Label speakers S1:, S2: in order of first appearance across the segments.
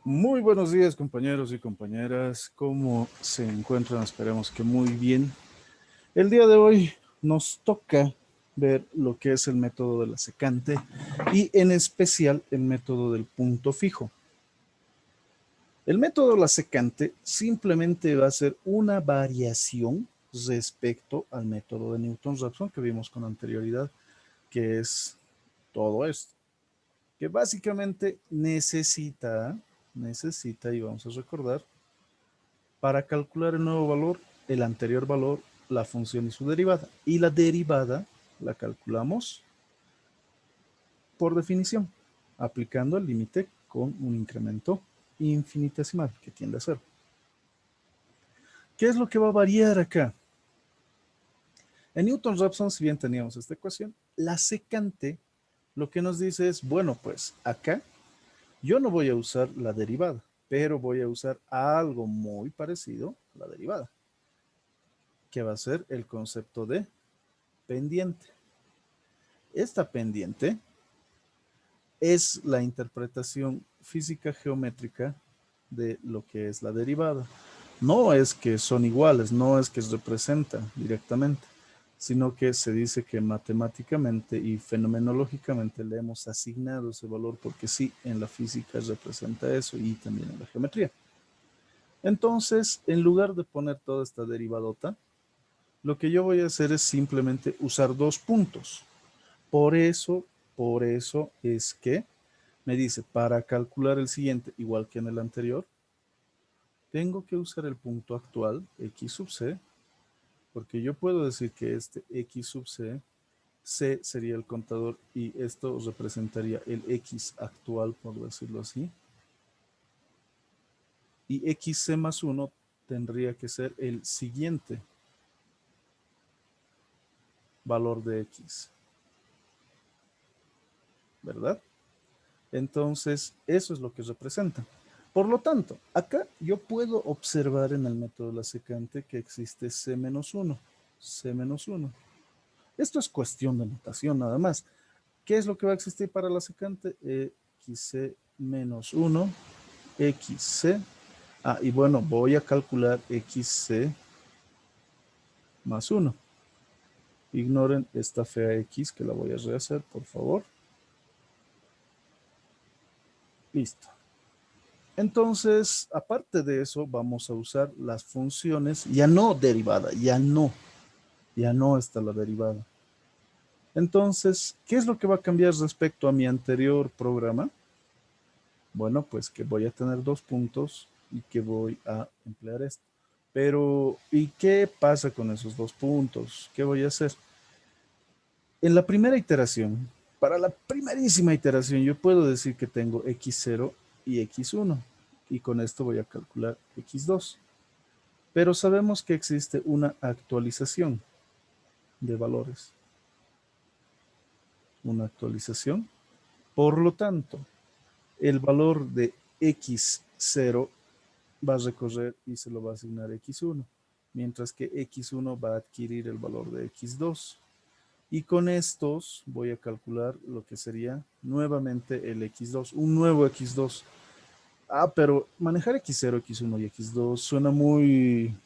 S1: Muy buenos días, compañeros y compañeras. ¿Cómo se encuentran? Esperemos que muy bien. El día de hoy nos toca ver lo que es el método de la secante y en especial el método del punto fijo. El método de la secante simplemente va a ser una variación respecto al método de Newton-Raphson que vimos con anterioridad, que es todo esto, que básicamente necesita, y vamos a recordar, para calcular el nuevo valor, el anterior valor, la función y su derivada. Y la derivada la calculamos por definición, aplicando el límite con un incremento infinitesimal que tiende a cero. ¿Qué es lo que va a variar acá? En Newton-Raphson, si bien teníamos esta ecuación, la secante lo que nos dice es, bueno, pues acá yo no voy a usar la derivada, pero voy a usar algo muy parecido a la derivada, que va a ser el concepto de pendiente. Esta pendiente es la interpretación física geométrica de lo que es la derivada. No es que son iguales, no es que representan directamente, sino que se dice que matemáticamente y fenomenológicamente le hemos asignado ese valor porque sí, en la física representa eso y también en la geometría. Entonces, en lugar de poner toda esta derivadota, lo que yo voy a hacer es simplemente usar dos puntos. Por eso, por eso es que me dice, para calcular el siguiente, igual que en el anterior, tengo que usar el punto actual, x sub c, porque yo puedo decir que este x sub c, c sería el contador y esto representaría el x actual, por decirlo así. Y xc más 1 tendría que ser el siguiente valor de x, ¿verdad? Entonces, eso es lo que representa. Por lo tanto, acá yo puedo observar en el método de la secante que existe C-1, C-1. Esto es cuestión de notación nada más. ¿Qué es lo que va a existir para la secante? XC-1, XC. Y bueno, voy a calcular XC más 1. Ignoren esta fea X que la voy a rehacer, por favor. Listo. Entonces, aparte de eso, vamos a usar las funciones, ya no derivada, ya no está la derivada. Entonces, ¿qué es lo que va a cambiar respecto a mi anterior programa? Bueno, pues que voy a tener dos puntos y que voy a emplear esto. Pero, ¿y qué pasa con esos dos puntos? ¿Qué voy a hacer? En la primera iteración, para la primerísima iteración, yo puedo decir que tengo x0 y x1. Y con esto voy a calcular x2. Pero sabemos que existe una actualización de valores. Una actualización. Por lo tanto, el valor de x0 va a recorrer y se lo va a asignar x1, mientras que x1 va a adquirir el valor de x2. Y con estos voy a calcular lo que sería nuevamente el x2, un nuevo x2. Pero manejar x0, x1 y x2 suena muy,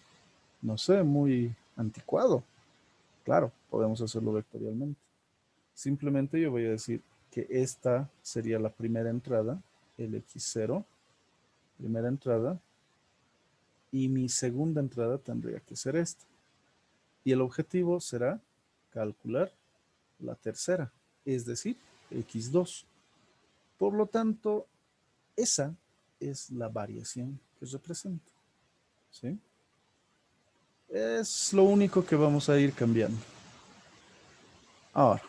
S1: no sé, muy anticuado. Claro, podemos hacerlo vectorialmente. Simplemente yo voy a decir que esta sería la primera entrada, el x0, primera entrada, y mi segunda entrada tendría que ser esta. Y el objetivo será calcular la tercera, es decir, x2. Por lo tanto, esa es la variación que representa. ¿Sí? Es lo único que vamos a ir cambiando. Ahora,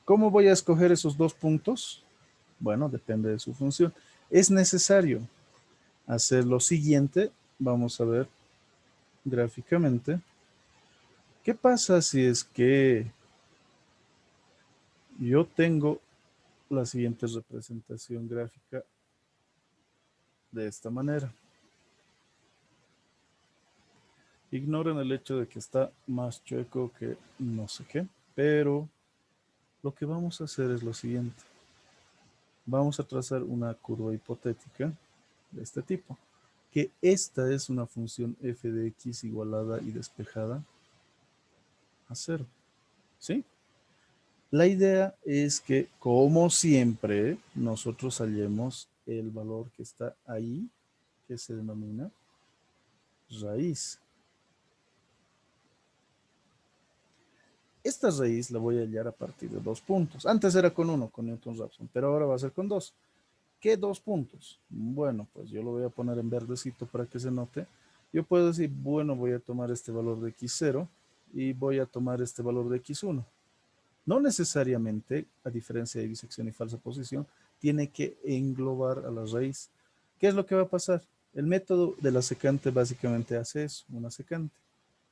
S1: ¿cómo voy a escoger esos dos puntos? Bueno, depende de su función. Es necesario hacer lo siguiente. Vamos a ver gráficamente. ¿Qué pasa si es que yo tengo la siguiente representación gráfica de esta manera? Ignoren el hecho de que está más chueco que no sé qué, pero lo que vamos a hacer es lo siguiente. Vamos a trazar una curva hipotética de este tipo, que esta es una función f de x igualada y despejada a cero, ¿sí? La idea es que, como siempre, nosotros hallemos el valor que está ahí, que se denomina raíz. Esta raíz la voy a hallar a partir de 2 puntos. Antes era con 1, con Newton-Raphson, pero ahora va a ser con 2. ¿Qué 2 puntos? Bueno, pues yo lo voy a poner en verdecito para que se note. Yo puedo decir, bueno, voy a tomar este valor de x0 y voy a tomar este valor de x1. No necesariamente, a diferencia de bisección y falsa posición, tiene que englobar a la raíz. ¿Qué es lo que va a pasar? El método de la secante básicamente hace eso, una secante.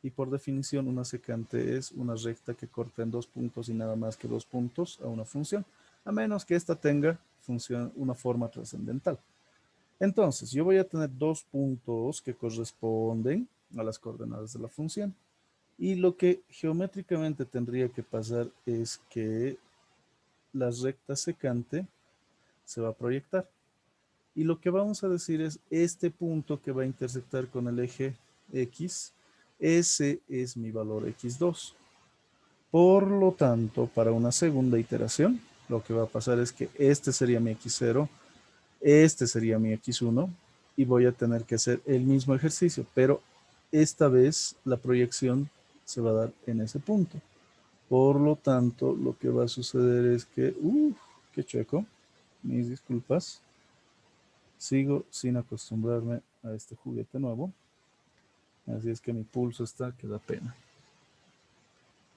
S1: Y por definición, una secante es una recta que corta en 2 puntos y nada más que 2 puntos a una función, a menos que ésta tenga una forma trascendental. Entonces, yo voy a tener 2 puntos que corresponden a las coordenadas de la función. Y lo que geométricamente tendría que pasar es que la recta secante se va a proyectar. Y lo que vamos a decir es este punto que va a intersectar con el eje X, ese es mi valor X2. Por lo tanto, para una segunda iteración, lo que va a pasar es que este sería mi X0, este sería mi X1, y voy a tener que hacer el mismo ejercicio, pero esta vez la proyección se va a dar en ese punto. Por lo tanto, lo que va a suceder es que, qué chueco, mis disculpas, sigo sin acostumbrarme a este juguete nuevo, así es que mi pulso está que da pena.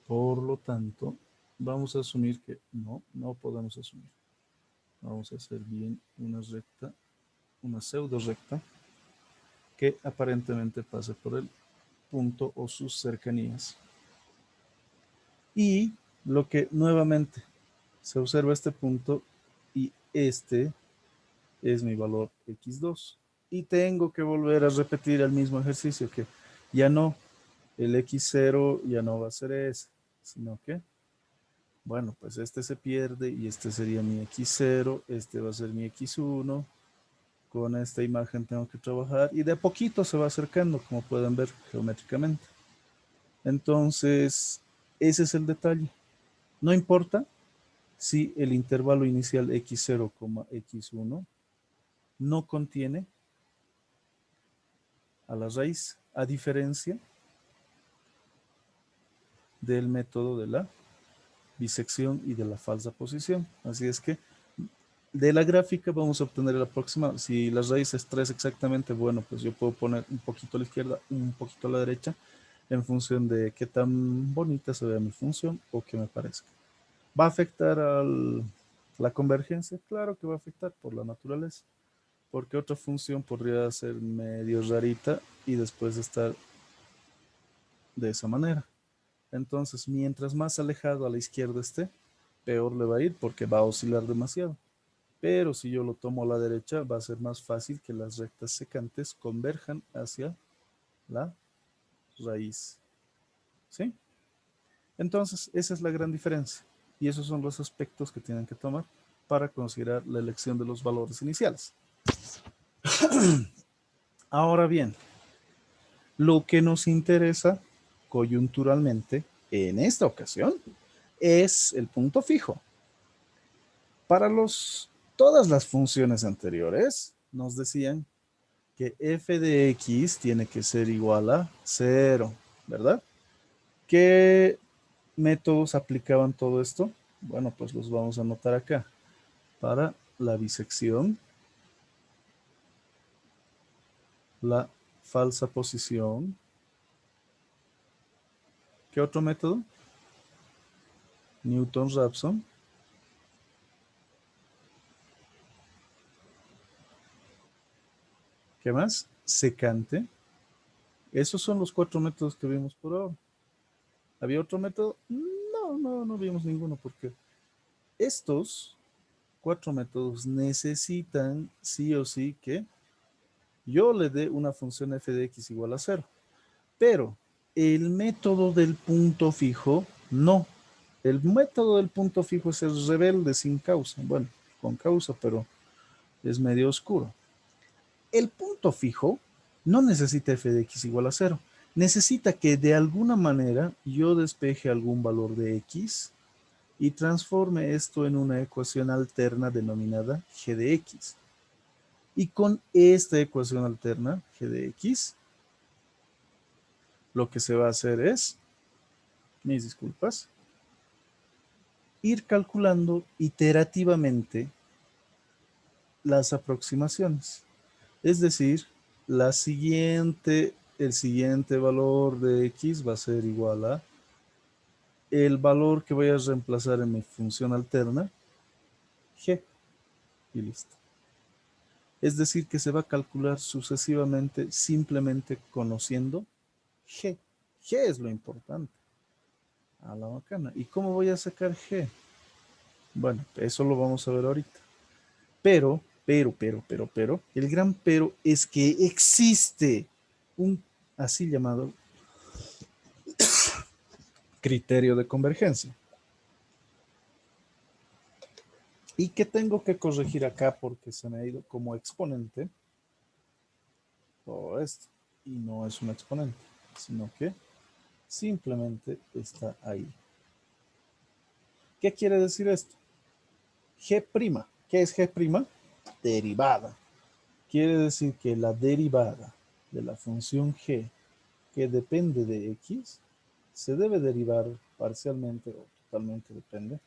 S1: Por lo tanto, vamos a asumir que no podemos asumir. Vamos a hacer bien una recta, una pseudo recta, que aparentemente pase por el punto o sus cercanías. Y lo que nuevamente se observa este punto y este es mi valor x2. Y tengo que volver a repetir el mismo ejercicio que ya no, el x0 ya no va a ser ese, sino que, bueno, pues este se pierde y este sería mi x0, este va a ser mi x1. Con esta imagen tengo que trabajar y de a poquito se va acercando, como pueden ver geométricamente. Entonces, ese es el detalle. No importa si el intervalo inicial x0, x1 no contiene a la raíz, a diferencia del método de la bisección y de la falsa posición. Así es que de la gráfica vamos a obtener el aproximado. Si la raíz es 3 exactamente, bueno, pues yo puedo poner un poquito a la izquierda, un poquito a la derecha, en función de qué tan bonita se vea mi función o qué me parezca. ¿Va a afectar a la convergencia? Claro que va a afectar por la naturaleza, porque otra función podría ser medio rarita y después estar de esa manera. Entonces, mientras más alejado a la izquierda esté, peor le va a ir porque va a oscilar demasiado. Pero si yo lo tomo a la derecha, va a ser más fácil que las rectas secantes converjan hacia la raíz. ¿Sí? Entonces, esa es la gran diferencia. Y esos son los aspectos que tienen que tomar para considerar la elección de los valores iniciales. Ahora bien, lo que nos interesa coyunturalmente en esta ocasión es el punto fijo. Para todas las funciones anteriores nos decían que f de x tiene que ser igual a 0, ¿verdad? ¿Qué métodos aplicaban todo esto? Bueno, pues los vamos a anotar acá. Para la bisección, la falsa posición. ¿Qué otro método? Newton-Raphson. ¿Qué más? Secante. Esos son los 4 métodos que vimos por ahora. ¿Había otro método? No vimos ninguno porque estos 4 métodos necesitan sí o sí que yo le dé una función f de x igual a 0. Pero el método del punto fijo, no. El método del punto fijo es el rebelde sin causa. Bueno, con causa, pero es medio oscuro. El punto fijo no necesita f de x igual a 0. Necesita que de alguna manera yo despeje algún valor de x y transforme esto en una ecuación alterna denominada g de x. Y con esta ecuación alterna, g de x, lo que se va a hacer es, mis disculpas, ir calculando iterativamente las aproximaciones. Es decir, el siguiente valor de x va a ser igual a el valor que voy a reemplazar en mi función alterna, g, y listo. Es decir, que se va a calcular sucesivamente simplemente conociendo g. G es lo importante. A la bacana. ¿Y cómo voy a sacar g? Bueno, eso lo vamos a ver ahorita. Pero, el gran pero es que existe un así llamado criterio de convergencia. Y que tengo que corregir acá porque se me ha ido como exponente todo esto. Y no es un exponente, sino que simplemente está ahí. ¿Qué quiere decir esto? G'. ¿Qué es G'? Derivada. Quiere decir que la derivada de la función g que depende de x se debe derivar parcialmente o totalmente, depende,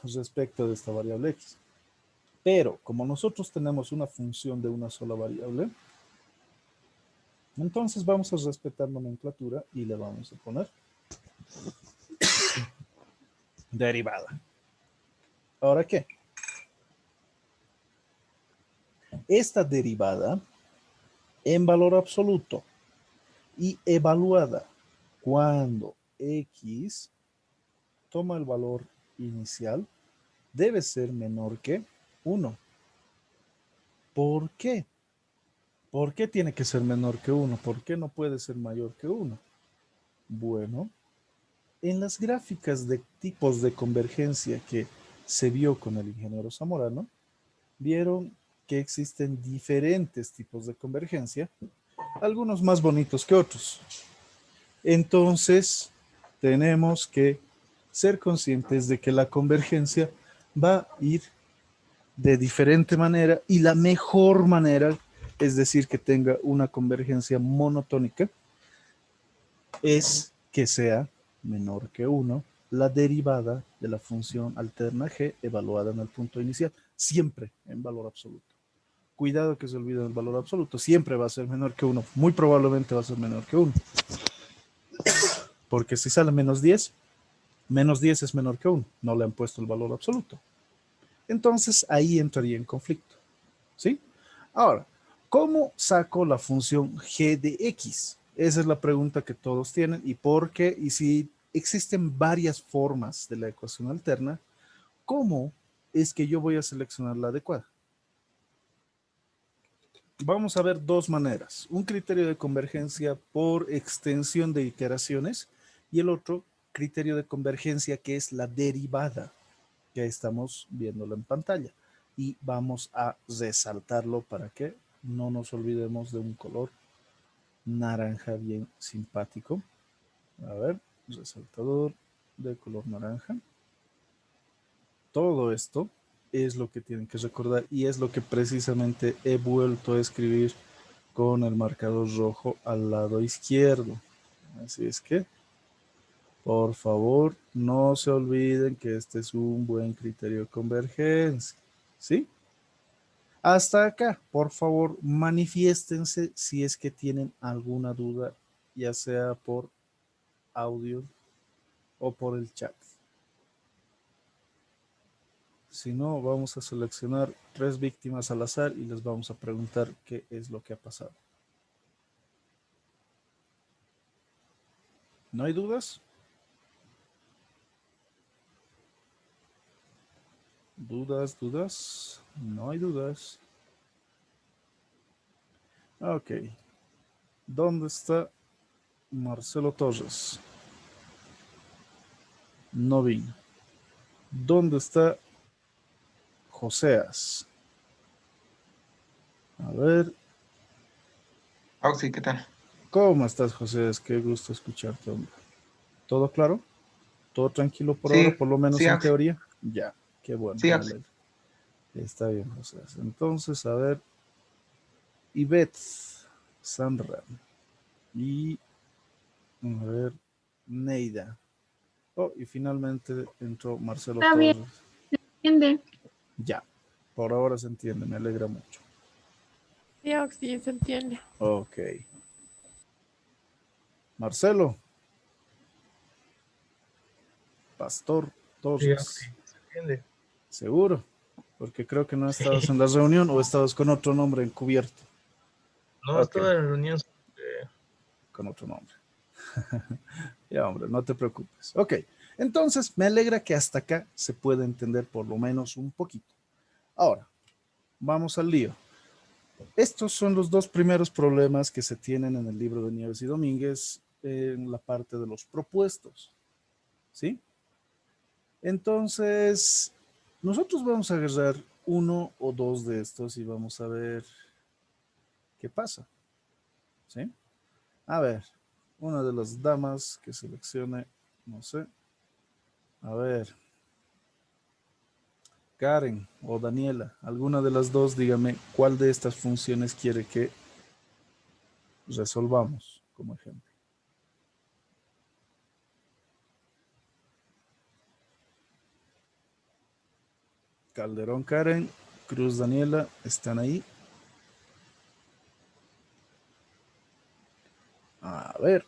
S1: respecto de esta variable x. Pero como nosotros tenemos una función de una sola variable, entonces vamos a respetar nomenclatura y le vamos a poner derivada. ¿Ahora qué? Esta derivada en valor absoluto y evaluada cuando x toma el valor inicial debe ser menor que 1. ¿Por qué? ¿Por qué tiene que ser menor que 1? ¿Por qué no puede ser mayor que 1? Bueno, en las gráficas de tipos de convergencia que se vio con el ingeniero Zamorano, vieron que existen diferentes tipos de convergencia, algunos más bonitos que otros. Entonces, tenemos que ser conscientes de que la convergencia va a ir de diferente manera y la mejor manera, es decir, que tenga una convergencia monotónica, es que sea menor que 1 la derivada de la función alterna g evaluada en el punto inicial, siempre en valor absoluto. Cuidado que se olvide el valor absoluto, siempre va a ser menor que 1, muy probablemente va a ser menor que 1, porque si sale menos 10 es menor que 1, no le han puesto el valor absoluto. Entonces ahí entraría en conflicto, ¿sí? Ahora, ¿cómo saco la función g de x? Esa es la pregunta que todos tienen. ¿Y por qué? Y si existen varias formas de la ecuación alterna, ¿cómo es que yo voy a seleccionar la adecuada? Vamos a ver dos maneras. Un criterio de convergencia por extensión de iteraciones y el otro criterio de convergencia que es la derivada, que estamos viéndolo en pantalla. Y vamos a resaltarlo para que no nos olvidemos de un color naranja bien simpático. A ver, resaltador de color naranja. Todo esto es lo que tienen que recordar y es lo que precisamente he vuelto a escribir con el marcador rojo al lado izquierdo. Así es que, por favor, no se olviden que este es un buen criterio de convergencia. ¿Sí? Hasta acá, por favor, manifiéstense si es que tienen alguna duda, ya sea por audio o por el chat. Si no, vamos a seleccionar 3 víctimas al azar y les vamos a preguntar qué es lo que ha pasado. ¿No hay dudas? ¿Dudas? No hay dudas. Ok. ¿Dónde está Marcelo Torres? No vino. ¿Dónde está Joseas? A ver,
S2: Oxy, ¿qué tal?
S1: ¿cómo estás, José? Es que gusto escucharte, hombre. ¿Todo claro? ¿Todo tranquilo por ahora,
S2: Sí,
S1: por lo menos
S2: sí,
S1: en
S2: Oxy,
S1: teoría? Ya, qué bueno,
S2: sí,
S1: me
S2: Oxy.
S1: alegro. Está bien, José. Entonces, a ver, Ivette, Sandra y, a ver, Neida. Oh, y finalmente entró Marcelo
S3: Está bien,
S1: Torres.
S3: entiende.
S1: Ya, por ahora se entiende, me alegra mucho.
S4: Sí, Oxy, se entiende.
S1: Ok. Marcelo, Pastor
S5: Sí,
S1: Torres.
S5: Oxy, ¿se entiende?
S1: ¿Seguro? Porque creo que no estabas en
S5: Sí.
S1: la reunión o estabas con otro nombre encubierto.
S5: No,
S1: Ok,
S5: estaba en la reunión.
S1: con otro nombre. Ya, hombre, no te preocupes. Ok, entonces me alegra que hasta acá se pueda entender por lo menos un poquito. Ahora, vamos al lío. Estos son los dos primeros problemas que se tienen en el libro de Nieves y Domínguez en la parte de los propuestos. ¿Sí? Entonces, nosotros vamos a agarrar uno o dos de estos y vamos a ver qué pasa. ¿Sí? A ver, una de las damas que seleccione, no sé. A ver, Karen o Daniela, alguna de las dos, dígame cuál de estas funciones quiere que resolvamos como ejemplo. Calderón Karen, Cruz Daniela, ¿están ahí? A ver,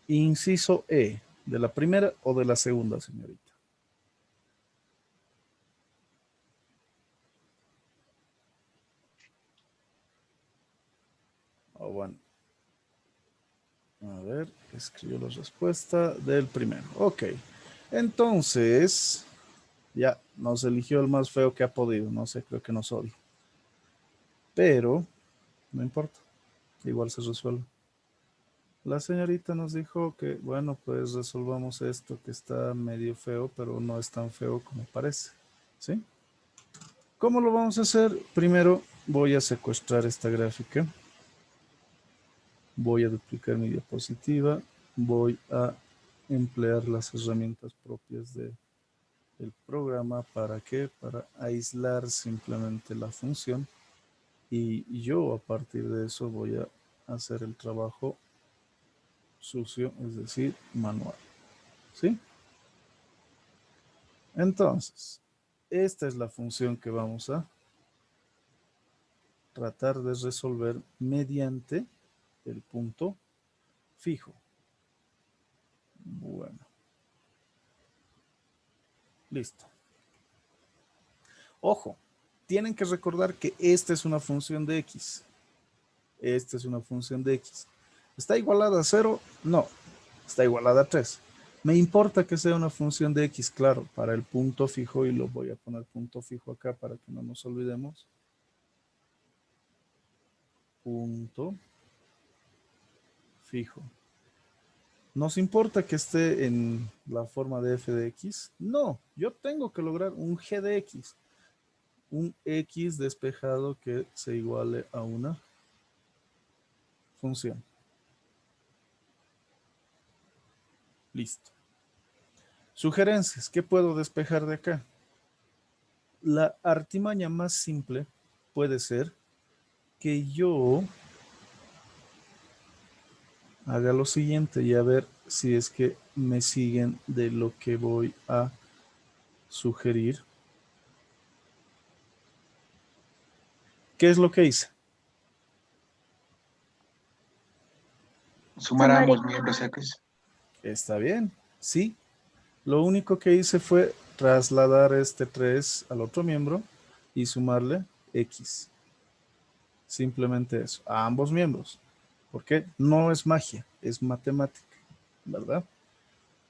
S1: inciso E, ¿de la primera o de la segunda, señorita? Oh, bueno. A ver, escribo la respuesta del primero. Ok, entonces, ya nos eligió el más feo que ha podido. No sé, creo que nos odia. Pero, no importa, igual se resuelve. La señorita nos dijo que, bueno, pues resolvamos esto que está medio feo, pero no es tan feo como parece. ¿Sí? ¿Cómo lo vamos a hacer? Primero voy a secuestrar esta gráfica. Voy a duplicar mi diapositiva. Voy a emplear las herramientas propias del programa. ¿Para qué? Para aislar simplemente la función. Y yo a partir de eso voy a hacer el trabajo sucio, es decir, manual. ¿Sí? Entonces, esta es la función que vamos a tratar de resolver mediante el punto fijo. Bueno, listo. Ojo, tienen que recordar que esta es una función de x. Esta es una función de x. ¿Está igualada a 0? No. Está igualada a 3. Me importa que sea una función de x, claro, para el punto fijo, y lo voy a poner punto fijo acá para que no nos olvidemos. Punto fijo. ¿Nos importa que esté en la forma de f de x? No, yo tengo que lograr un g de x. Un x despejado que se iguale a una función. Listo. Sugerencias. ¿Qué puedo despejar de acá? La artimaña más simple puede ser que yo haga lo siguiente y a ver si es que me siguen de lo que voy a sugerir. ¿Qué es lo que hice?
S2: Sumar a
S3: Sumar
S2: ambos
S3: X.
S2: miembros X.
S1: Está bien, sí. Lo único que hice fue trasladar este 3 al otro miembro y sumarle X. Simplemente eso, a ambos miembros. Porque no es magia, es matemática, ¿verdad?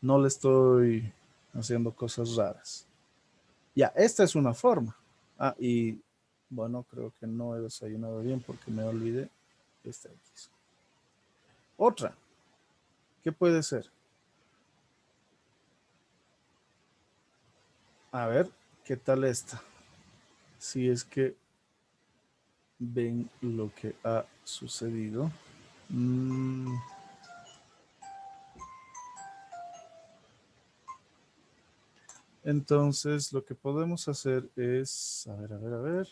S1: No le estoy haciendo cosas raras. Ya, esta es una forma. Ah, y bueno, creo que no he desayunado bien porque me olvidé esta X. Otra, ¿qué puede ser? A ver, ¿qué tal esta? Si es que ven lo que ha sucedido. Entonces, lo que podemos hacer es, a ver.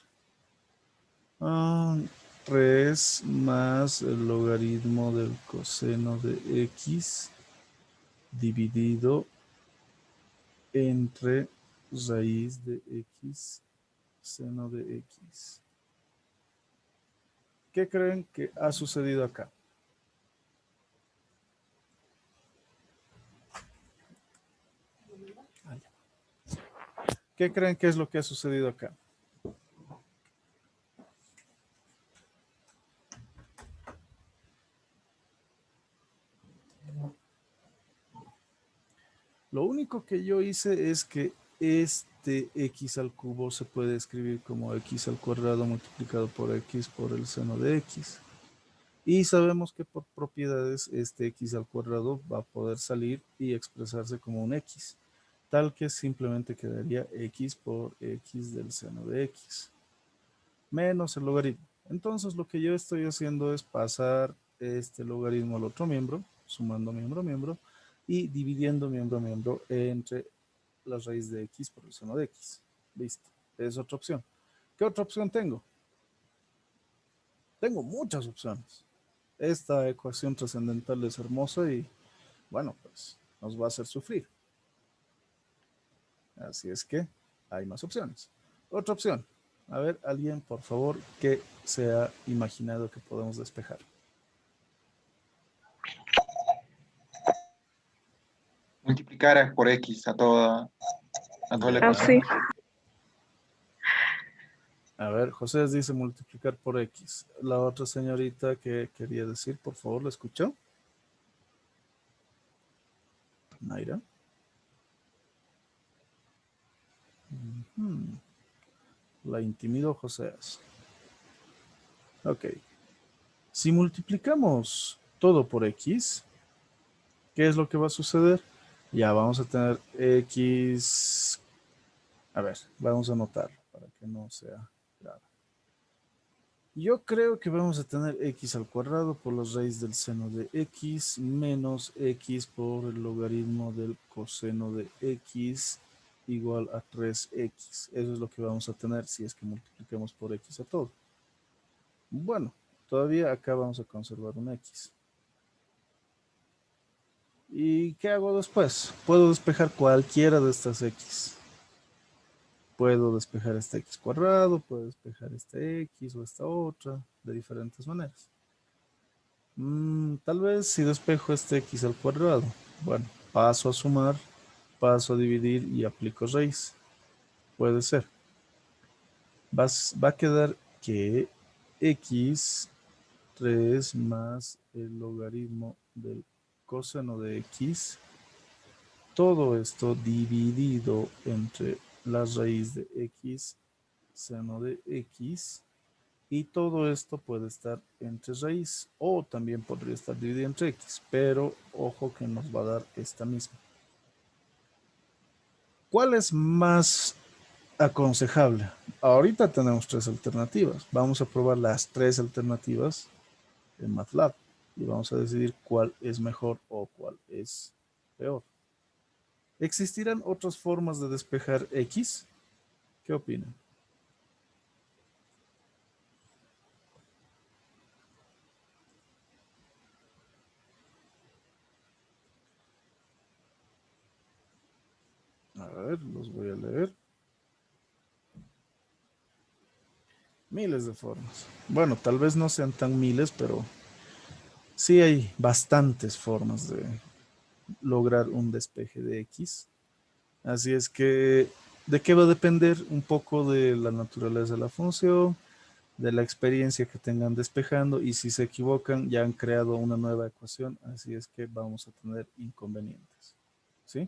S1: 3 más el logaritmo del coseno de x dividido entre raíz de x seno de x. ¿Qué creen que ha sucedido acá? ¿Qué creen que es lo que ha sucedido acá? Lo único que yo hice es que este x al cubo se puede escribir como x al cuadrado multiplicado por x por el seno de x. Y sabemos que por propiedades este x al cuadrado va a poder salir y expresarse como un x, tal que simplemente quedaría x por x del seno de x, menos el logaritmo. Entonces lo que yo estoy haciendo es pasar este logaritmo al otro miembro, sumando miembro a miembro, y dividiendo miembro a miembro entre la raíz de x por el seno de x. Listo, es otra opción. ¿Qué otra opción tengo? Tengo muchas opciones. Esta ecuación trascendental es hermosa y, bueno, pues nos va a hacer sufrir. Así es que hay más opciones. Otra opción. A ver, alguien, por favor, que se ha imaginado que podemos despejar.
S2: Multiplicar por X a toda la
S1: Ya.
S2: ecuación.
S1: A ver, José dice multiplicar por X. La otra señorita que quería decir, por favor, ¿la escuchó? Naira. La intimidó José. Ok. Si multiplicamos todo por X, ¿qué es lo que va a suceder? Ya vamos a tener X. A ver, vamos a anotarlo para que no sea grave. Yo creo que vamos a tener x al cuadrado por la raíz del seno de x menos x por el logaritmo del coseno de x igual a 3x. Eso es lo que vamos a tener si es que multiplicamos por x a todo. Bueno, todavía acá vamos a conservar un x. ¿Y qué hago después? Puedo despejar cualquiera de estas x. Puedo despejar este x cuadrado, puedo despejar este x o esta otra, de diferentes maneras. Tal vez si despejo este x al cuadrado. Bueno, paso a sumar, paso a dividir y aplico raíz. Puede ser. Va a quedar que x 3 más el logaritmo del coseno de x. Todo esto dividido entre la raíz de x, seno de x. Y todo esto puede estar entre raíz o también podría estar dividido entre x, pero ojo que nos va a dar esta misma. ¿Cuál es más aconsejable? Ahorita tenemos 3 alternativas. Vamos a probar las 3 alternativas en MATLAB y vamos a decidir cuál es mejor o cuál es peor. ¿Existirán otras formas de despejar x? ¿Qué opinan? A ver, los voy a leer. Miles de formas. Bueno, tal vez no sean tan miles, pero sí hay bastantes formas de lograr un despeje de X. Así es que, ¿de qué va a depender? Un poco de la naturaleza de la función, de la experiencia que tengan despejando, y si se equivocan ya han creado una nueva ecuación, así es que vamos a tener inconvenientes. ¿Sí?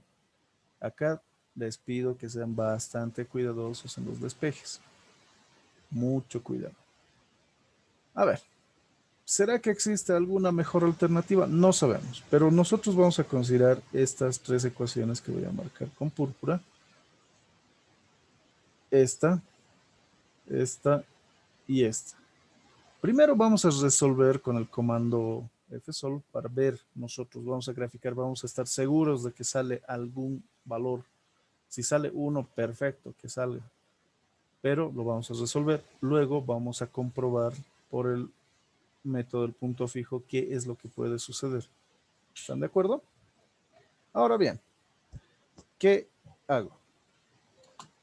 S1: Acá les pido que sean bastante cuidadosos en los despejes. Mucho cuidado. A ver, ¿será que existe alguna mejor alternativa? No sabemos, pero nosotros vamos a considerar estas 3 ecuaciones que voy a marcar con púrpura. Esta y esta. Primero vamos a resolver con el comando fsolve para ver, nosotros vamos a graficar, vamos a estar seguros de que sale algún valor. Si sale 1, perfecto, que salga. Pero lo vamos a resolver. Luego vamos a comprobar por el método del punto fijo qué es lo que puede suceder. ¿Están de acuerdo? Ahora bien, ¿qué hago?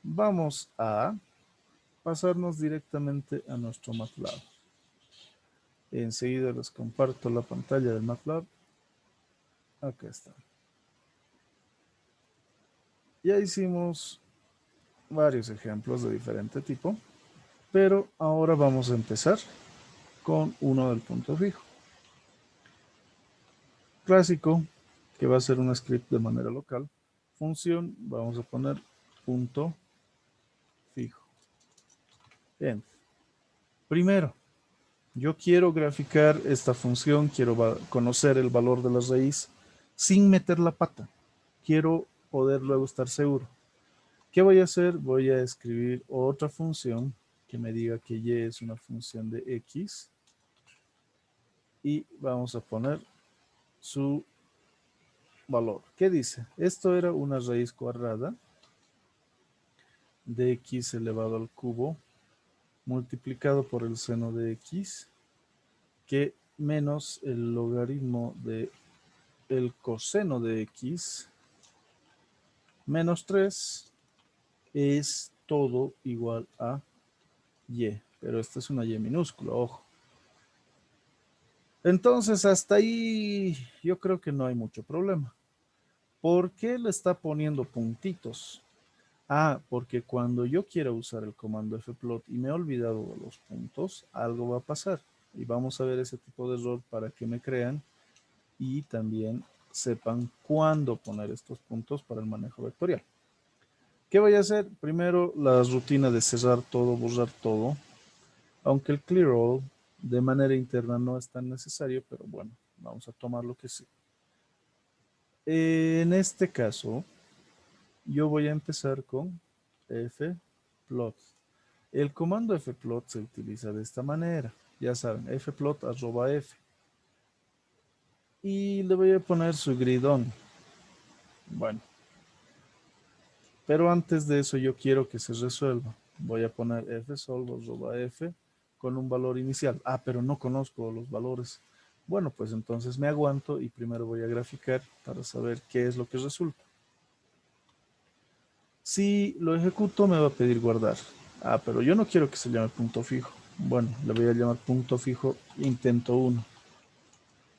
S1: Vamos a pasarnos directamente a nuestro MATLAB. Enseguida les comparto la pantalla del MATLAB. Acá está. Ya hicimos varios ejemplos de diferente tipo, pero ahora vamos a empezar con uno del punto fijo. Clásico, que va a ser un script de manera local. Función, vamos a poner punto fijo. Bien. Primero, yo quiero graficar esta función, quiero conocer el valor de la raíz sin meter la pata. Quiero poder luego estar seguro. ¿Qué voy a hacer? Voy a escribir otra función que me diga que y es una función de x. Y vamos a poner su valor. ¿Qué dice? Esto era una raíz cuadrada de x elevado al cubo multiplicado por el seno de x, que menos el logaritmo de el coseno de x menos 3 es todo igual a y, pero esta es una y minúscula, ojo. Entonces hasta ahí yo creo que no hay mucho problema. ¿Por qué le está poniendo puntitos? Ah, porque cuando yo quiera usar el comando fplot y me he olvidado de los puntos, algo va a pasar. Y vamos a ver ese tipo de error para que me crean y también sepan cuándo poner estos puntos para el manejo vectorial. ¿Qué voy a hacer? Primero la rutina de cerrar todo, borrar todo. Aunque el clear all de manera interna no es tan necesario, pero bueno, vamos a tomar lo que sí. En este caso, yo voy a empezar con fplot. El comando fplot se utiliza de esta manera. Ya saben, fplot @f. Y le voy a poner su grid on. Bueno. Pero antes de eso yo quiero que se resuelva. Voy a poner fsolve @f con un valor inicial. Ah, pero no conozco los valores. Bueno, pues entonces me aguanto y primero voy a graficar para saber qué es lo que resulta. Si lo ejecuto me va a pedir guardar. Ah, pero yo no quiero que se llame punto fijo. Bueno, le voy a llamar punto fijo intento 1.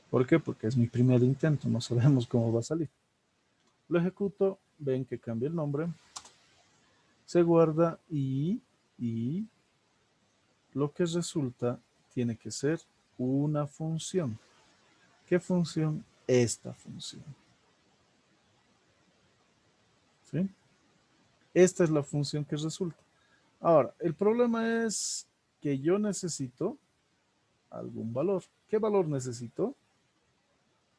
S1: ¿Por qué? Porque es mi primer intento, no sabemos cómo va a salir. Lo ejecuto, ven que cambia el nombre. Se guarda y lo que resulta tiene que ser una función. ¿Qué función? Esta función. ¿Sí? Esta es la función que resulta. Ahora, el problema es que yo necesito algún valor. ¿Qué valor necesito?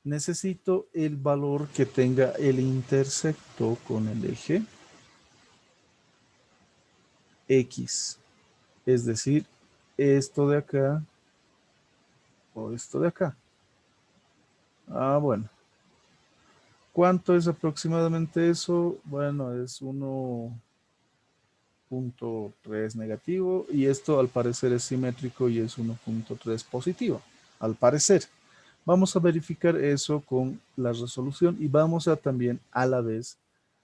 S1: Necesito el valor que tenga el intersecto con el eje X. Es decir, esto de acá o esto de acá. Ah, bueno. ¿Cuánto es aproximadamente eso? Bueno, es 1.3 negativo y esto al parecer es simétrico y es 1.3 positivo. Al parecer. Vamos a verificar eso con la resolución y vamos a también a la vez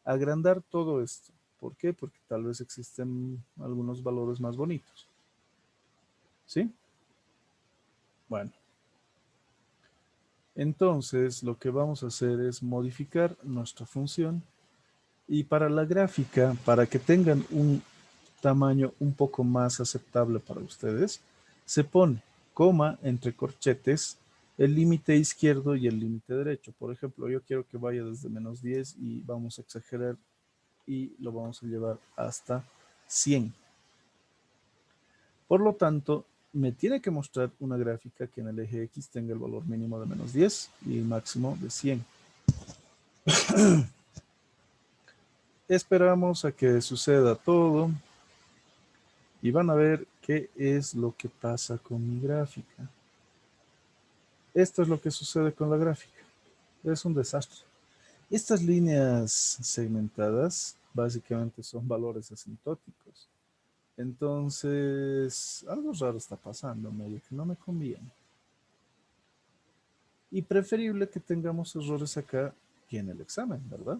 S1: agrandar todo esto. ¿Por qué? Porque tal vez existen algunos valores más bonitos. ¿Sí? Bueno. Entonces, lo que vamos a hacer es modificar nuestra función y para la gráfica, para que tengan un tamaño un poco más aceptable para ustedes, se pone coma entre corchetes el límite izquierdo y el límite derecho. Por ejemplo, yo quiero que vaya desde menos 10 y vamos a exagerar y lo vamos a llevar hasta 100. Por lo tanto, me tiene que mostrar una gráfica que en el eje X tenga el valor mínimo de menos 10 y el máximo de 100. Esperamos a que suceda todo y van a ver ¿Qué es lo que pasa con mi gráfica? Esto es lo que sucede con la gráfica. Es un desastre. Estas líneas segmentadas básicamente son valores asintóticos. Entonces, algo raro está pasando, medio que no me conviene. Y preferible que tengamos errores acá que en el examen, ¿verdad?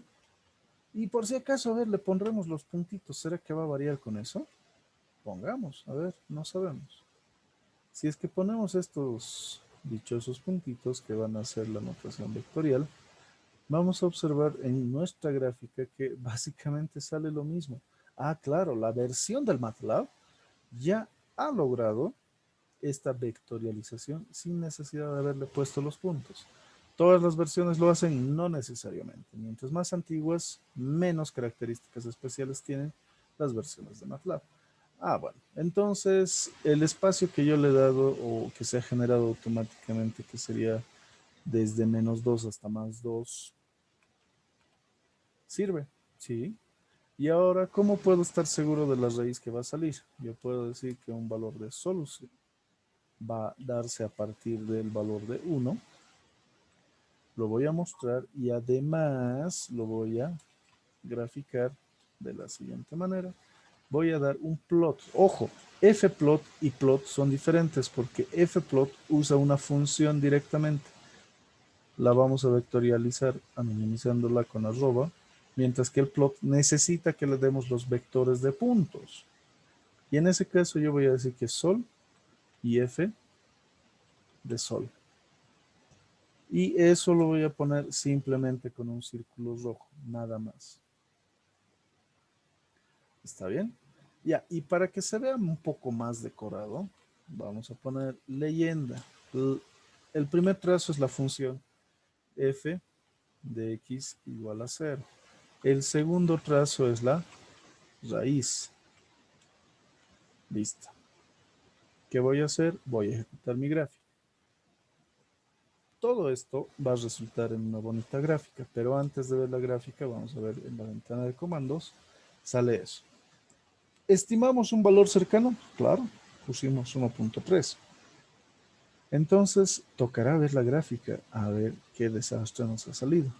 S1: Y por si acaso, a ver, le pondremos los puntitos. ¿Será que va a variar con eso? Pongamos, a ver, no sabemos. Si es que ponemos estos dichosos puntitos que van a hacer la notación vectorial, vamos a observar en nuestra gráfica que básicamente sale lo mismo. Ah, claro, la versión del MATLAB ya ha logrado esta vectorialización sin necesidad de haberle puesto los puntos. Todas las versiones lo hacen, no necesariamente. Mientras más antiguas, menos características especiales tienen las versiones de MATLAB. Ah, bueno, entonces el espacio que yo le he dado o que se ha generado automáticamente, que sería desde -2 hasta +2, sirve, ¿sí? Y ahora, ¿cómo puedo estar seguro de la raíz que va a salir? Yo puedo decir que un valor de solución va a darse a partir del valor de 1. Lo voy a mostrar y además lo voy a graficar de la siguiente manera. Voy a dar un plot. Ojo, fplot y plot son diferentes porque fplot usa una función directamente. La vamos a vectorializar anonimizándola con arroba, mientras que el plot necesita que le demos los vectores de puntos. Y en ese caso yo voy a decir que sol y f de sol. Y eso lo voy a poner simplemente con un círculo rojo, nada más. ¿Está bien? Ya, y para que se vea un poco más decorado, vamos a poner leyenda. El primer trazo es la función f de x igual a 0. El segundo trazo es la raíz. Listo. ¿Qué voy a hacer? Voy a ejecutar mi gráfica. Todo esto va a resultar en una bonita gráfica, pero antes de ver la gráfica, vamos a ver en la ventana de comandos, sale eso. ¿Estimamos un valor cercano? Claro, pusimos 1.3. Entonces, tocará ver la gráfica, a ver qué desastre nos ha salido.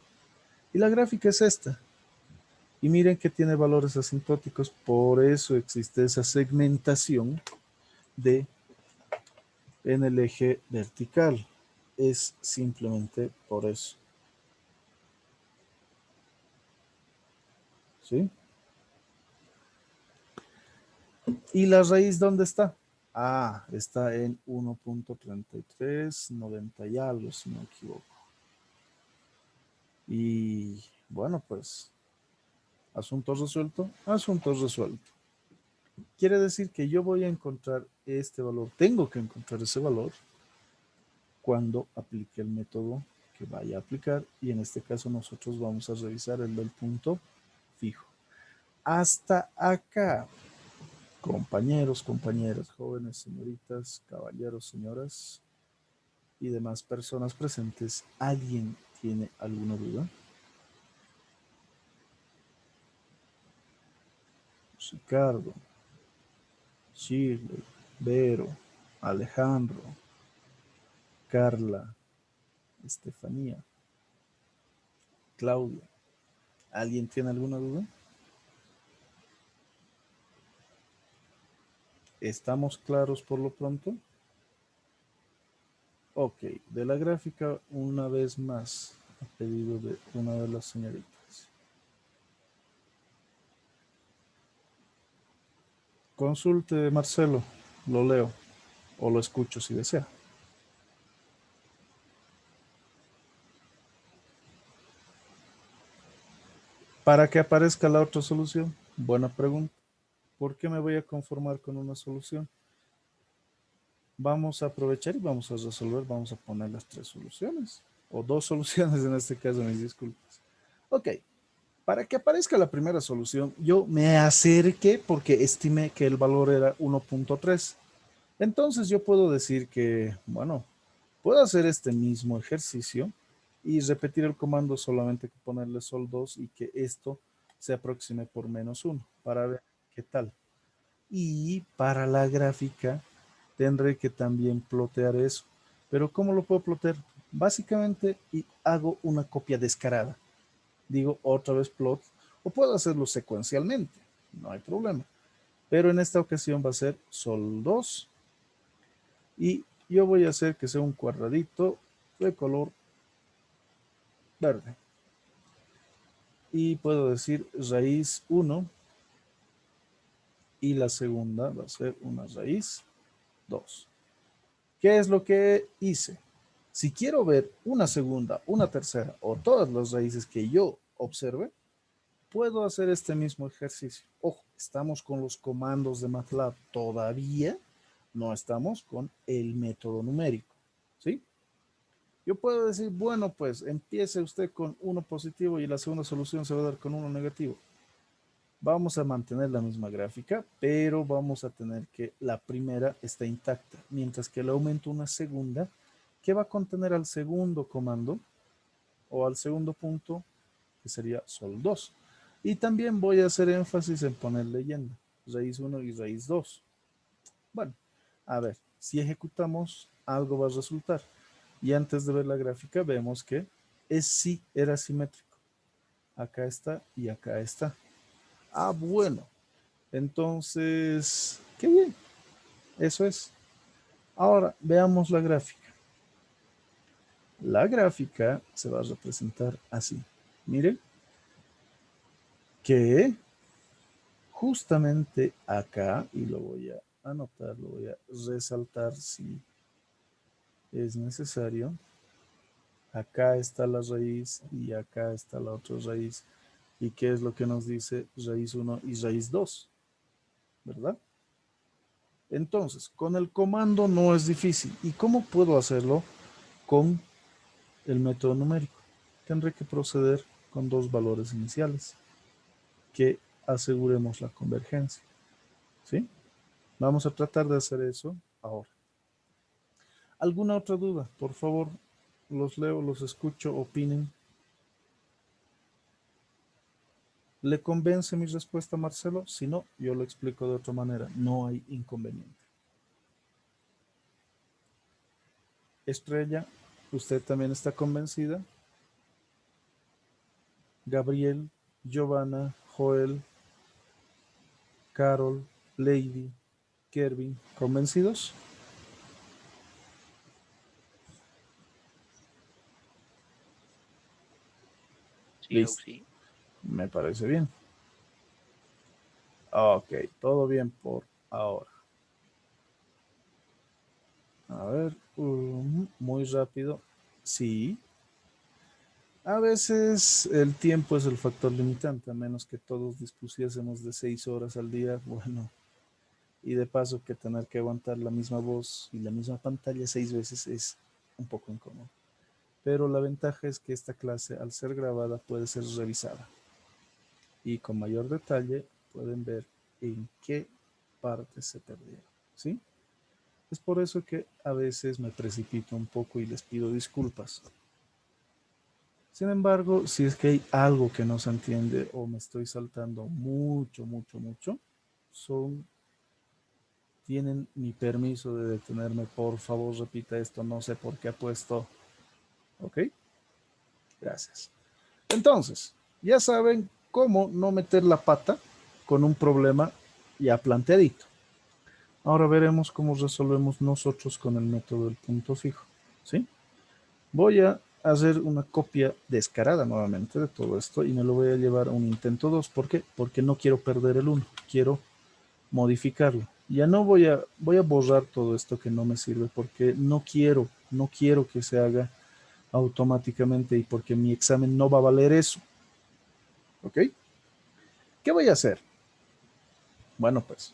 S1: Y la gráfica es esta. Y miren que tiene valores asintóticos, por eso existe esa segmentación en el eje vertical. Es simplemente por eso. ¿Sí? ¿Y la raíz dónde está? Ah, está en 1.3390 y algo, si no me equivoco. Y bueno, pues, asunto resuelto, asunto resuelto. Quiere decir que yo voy a encontrar este valor, tengo que encontrar ese valor cuando aplique el método que vaya a aplicar, y en este caso nosotros vamos a revisar el del punto fijo. Hasta acá, compañeros, compañeras, jóvenes, señoritas, caballeros, señoras y demás personas presentes, ¿alguien tiene alguna duda? Ricardo, Shirley, Vero, Alejandro, Carla, Estefanía, Claudia. ¿Alguien tiene alguna duda? ¿Estamos claros por lo pronto? Ok, de la gráfica una vez más, a pedido de una de las señoritas. Consulte, Marcelo, lo leo o lo escucho si desea. Para que aparezca la otra solución, buena pregunta. ¿Por qué me voy a conformar con una solución? Vamos a aprovechar y vamos a resolver, vamos a poner las 3 soluciones, o 2 soluciones en este caso, mis disculpas. Ok, para que aparezca la primera solución, yo me acerqué porque estimé que el valor era 1.3. Entonces yo puedo decir que, bueno, puedo hacer este mismo ejercicio y repetir el comando, solamente que ponerle sol 2 y que esto se aproxime por -1 para ver qué tal. Y para la gráfica tendré que también plotear eso. Pero ¿cómo lo puedo plotear? Básicamente hago una copia descarada. Digo otra vez plot, o puedo hacerlo secuencialmente, no hay problema. Pero en esta ocasión va a ser sol 2 y yo voy a hacer que sea un cuadradito de color verde. Y puedo decir raíz 1 y la segunda va a ser una raíz 2. ¿Qué es lo que hice? Si quiero ver una segunda, una tercera o todas las raíces que yo observe, puedo hacer este mismo ejercicio. Ojo, estamos con los comandos de MATLAB todavía, no estamos con el método numérico, ¿sí? Yo puedo decir, bueno, pues empiece usted con uno positivo y la segunda solución se va a dar con uno negativo. Vamos a mantener la misma gráfica, pero vamos a tener que la primera está intacta, mientras que le aumento una segunda que va a contener al segundo comando o al segundo punto, que sería sol 2. Y también voy a hacer énfasis en poner leyenda, raíz 1 y raíz 2. Bueno, a ver, si ejecutamos, algo va a resultar. Y antes de ver la gráfica, vemos que sí era simétrico. Acá está y acá está. Ah, bueno. Entonces, qué bien. Eso es. Ahora, veamos la gráfica. La gráfica se va a representar así. Miren que justamente acá, y lo voy a anotar, lo voy a resaltar si es necesario. Acá está la raíz y acá está la otra raíz. ¿Y qué es lo que nos dice raíz 1 y raíz 2? ¿Verdad? Entonces, con el comando no es difícil. ¿Y cómo puedo hacerlo con el método numérico? Tendré que proceder con dos valores iniciales que aseguremos la convergencia. ¿Sí? Vamos a tratar de hacer eso ahora. ¿Alguna otra duda? Por favor, los leo, los escucho, opinen. ¿Le convence mi respuesta, Marcelo? Si no, yo lo explico de otra manera. No hay inconveniente. Estrella, ¿usted también está convencida? Gabriel, Giovanna, Joel, Carol, Lady, Kervin, ¿convencidos?
S3: Sí,
S1: Listo,
S3: sí.
S1: me parece bien. Ok, todo bien por ahora. A ver, muy rápido. Sí. A veces el tiempo es el factor limitante, a menos que todos dispusiésemos de 6 horas al día. Bueno, y de paso que tener que aguantar la misma voz y la misma pantalla 6 veces es un poco incómodo. Pero la ventaja es que esta clase, al ser grabada, puede ser revisada. Y con mayor detalle pueden ver en qué partes se perdieron. ¿Sí? Es por eso que a veces me precipito un poco y les pido disculpas. Sin embargo, si es que hay algo que no se entiende o me estoy saltando mucho, tienen mi permiso de detenerme. Por favor, repita esto. No sé por qué ha puesto. ¿Ok? Gracias. Entonces, ya saben cómo no meter la pata con un problema ya planteadito. Ahora veremos cómo resolvemos nosotros con el método del punto fijo. ¿Sí? Voy a hacer una copia descarada nuevamente de todo esto y me lo voy a llevar a un intento 2. ¿Por qué? Porque no quiero perder el 1. Quiero modificarlo. Ya no voy a borrar todo esto que no me sirve porque no quiero que se haga automáticamente y porque mi examen no va a valer eso. ¿Ok? ¿Qué voy a hacer? Bueno, pues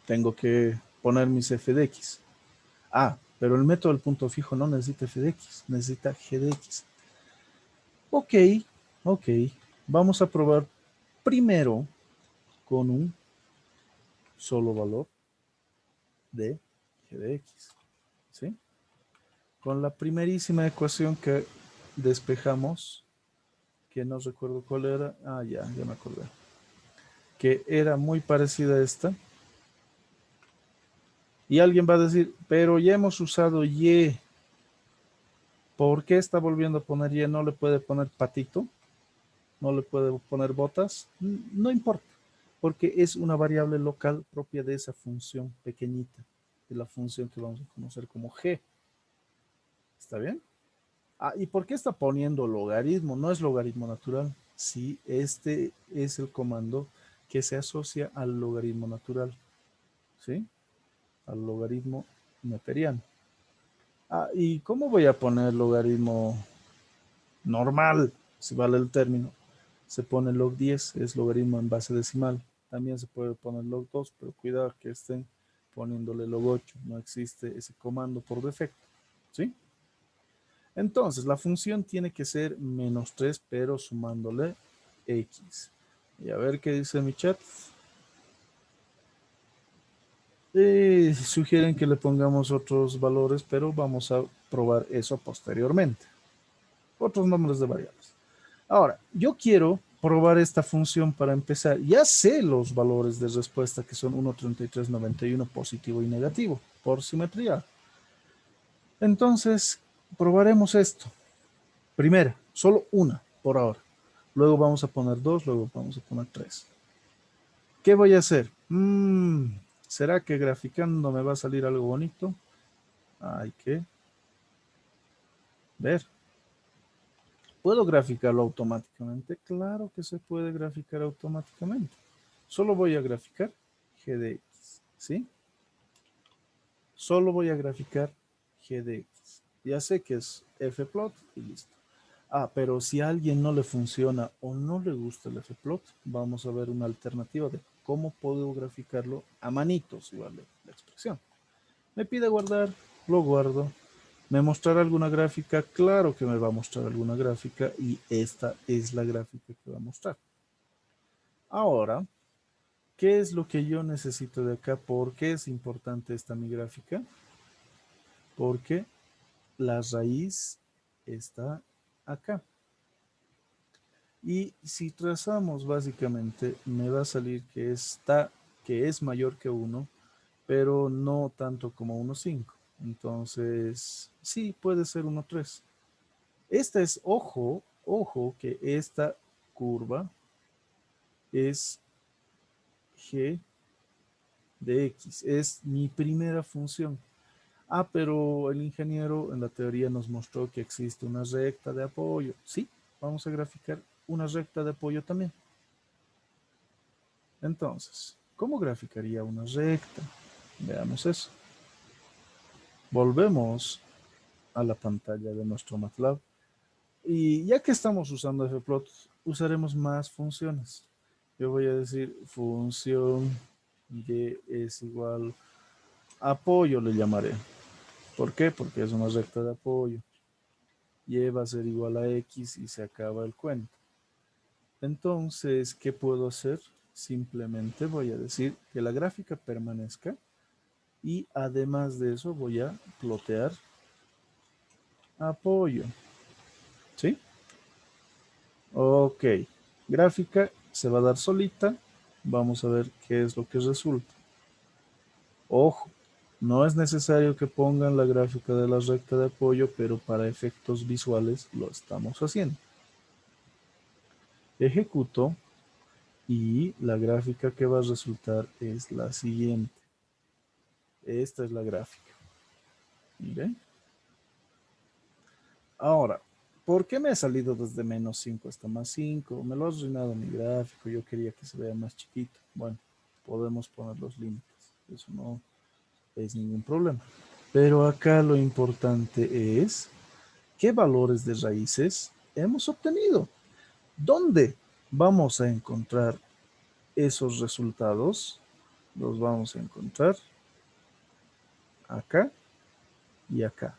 S1: tengo que poner mis f de x. Ah, pero el método del punto fijo no necesita f de x, necesita g de x. Ok, ok. Vamos a probar primero con un solo valor de g de x. ¿Sí? Con la primerísima ecuación que despejamos, que no recuerdo cuál era. Ah, ya me acordé. Que era muy parecida a esta. Y alguien va a decir, pero ya hemos usado Y. ¿Por qué está volviendo a poner Y? ¿No le puede poner patito? ¿No le puede poner botas? No importa, porque es una variable local propia de esa función pequeñita, de la función que vamos a conocer como G. ¿Está bien? Ah, ¿y por qué está poniendo logaritmo? No es logaritmo natural. Sí, este es el comando que se asocia al logaritmo natural. ¿Sí? Al logaritmo neperiano. Ah, ¿y cómo voy a poner logaritmo normal? Si vale el término. Se pone log 10, es logaritmo en base decimal. También se puede poner log 2, pero cuidado que estén poniéndole log 8. No existe ese comando por defecto. ¿Sí? Entonces, la función tiene que ser menos 3, pero sumándole x. Y a ver qué dice mi chat. Sugieren que le pongamos otros valores, pero vamos a probar eso posteriormente. Otros nombres de variables. Ahora, yo quiero probar esta función para empezar. Ya sé los valores de respuesta que son 1,3391 positivo y negativo por simetría. Entonces, probaremos esto. Primera, solo una por ahora. Luego vamos a poner 2, luego vamos a poner 3. ¿Qué voy a hacer? ¿Será que graficando me va a salir algo bonito? Hay que ver. ¿Puedo graficarlo automáticamente? Claro que se puede graficar automáticamente. Solo voy a graficar g de x, ¿sí? Solo voy a graficar g de x. Ya sé que es fplot y listo. Ah, pero si a alguien no le funciona o no le gusta el fplot, vamos a ver una alternativa de cómo puedo graficarlo a manitos, si vale la expresión. Me pide guardar, lo guardo. ¿Me mostrará alguna gráfica? Claro que me va a mostrar alguna gráfica y esta es la gráfica que va a mostrar. Ahora, ¿qué es lo que yo necesito de acá? ¿Por qué es importante esta mi gráfica? Porque la raíz está acá. Y si trazamos básicamente, me va a salir que es mayor que 1, pero no tanto como 1,5. Entonces, sí, puede ser 1,3. Esta es, ojo, que esta curva es g de x, es mi primera función. Ah, pero el ingeniero en la teoría nos mostró que existe una recta de apoyo. Sí, vamos a graficar una recta de apoyo también. Entonces, ¿cómo graficaría una recta? Veamos eso. Volvemos a la pantalla de nuestro MATLAB. Y ya que estamos usando fplot, usaremos más funciones. Yo voy a decir función y es igual a apoyo, le llamaré. ¿Por qué? Porque es una recta de apoyo. Y va a ser igual a x y se acaba el cuento. Entonces, ¿qué puedo hacer? Simplemente voy a decir que la gráfica permanezca y además de eso voy a plotear apoyo. ¿Sí? Ok. Gráfica se va a dar solita. Vamos a ver qué es lo que resulta. Ojo, no es necesario que pongan la gráfica de la recta de apoyo, pero para efectos visuales lo estamos haciendo. Ejecuto y la gráfica que va a resultar es la siguiente. Esta es la gráfica. Miren. Ahora, ¿por qué me ha salido desde -5 hasta +5? Me lo ha arruinado mi gráfico. Yo quería que se vea más chiquito. Bueno, podemos poner los límites. Eso no es ningún problema. Pero acá lo importante es qué valores de raíces hemos obtenido. ¿Dónde vamos a encontrar esos resultados? Los vamos a encontrar acá y acá.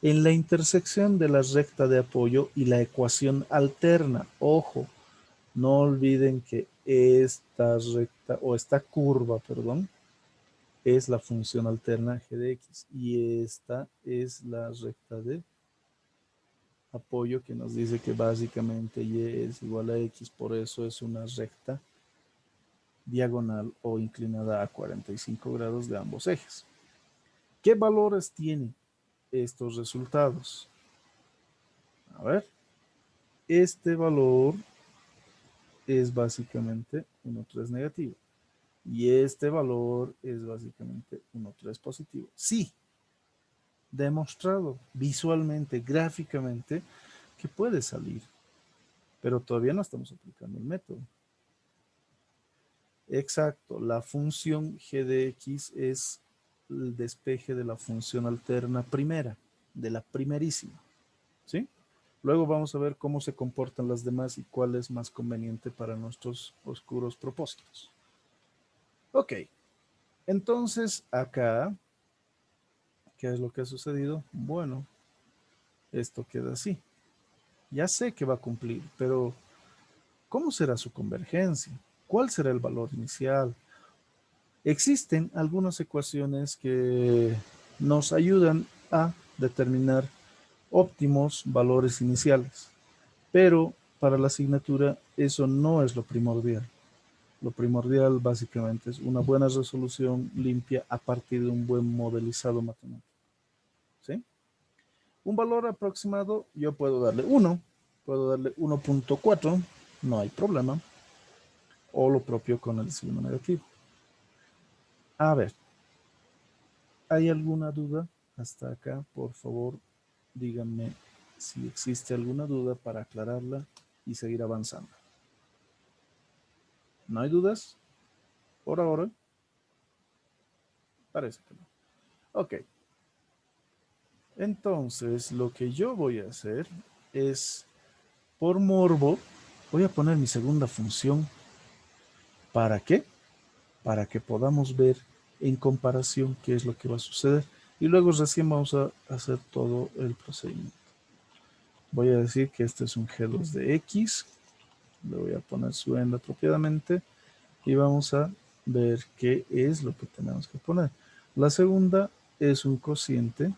S1: En la intersección de la recta de apoyo y la ecuación alterna. Ojo, no olviden que esta recta o esta curva, perdón, es la función alterna g de x y esta es la recta de apoyo que nos dice que básicamente y es igual a x, por eso es una recta diagonal o inclinada a 45 grados de ambos ejes. ¿Qué valores tienen estos resultados? A ver, este valor es básicamente 1,3 negativo. Y este valor es básicamente 1,3 positivo. Sí, demostrado visualmente, gráficamente, que puede salir. Pero todavía no estamos aplicando el método. Exacto, la función g de x es el despeje de la función alterna primera, de la primerísima. ¿Sí? Luego vamos a ver cómo se comportan las demás y cuál es más conveniente para nuestros oscuros propósitos. Ok, entonces acá, ¿qué es lo que ha sucedido? Bueno, esto queda así. Ya sé que va a cumplir, pero ¿cómo será su convergencia? ¿Cuál será el valor inicial? Existen algunas ecuaciones que nos ayudan a determinar óptimos valores iniciales, pero para la asignatura eso no es lo primordial. Lo primordial básicamente es una buena resolución limpia a partir de un buen modelizado matemático. ¿Sí? Un valor aproximado, yo puedo darle 1, puedo darle 1,4, no hay problema, o lo propio con el signo negativo. A ver, ¿hay alguna duda hasta acá? Por favor, díganme si existe alguna duda para aclararla y seguir avanzando. ¿No hay dudas? Por ahora. Parece que no. Ok. Entonces, lo que yo voy a hacer es, por morbo, voy a poner mi segunda función. ¿Para qué? Para que podamos ver en comparación qué es lo que va a suceder. Y luego recién vamos a hacer todo el procedimiento. Voy a decir que este es un G2 de X. Le voy a poner su end apropiadamente. Y vamos a ver qué es lo que tenemos que poner. La segunda es un cociente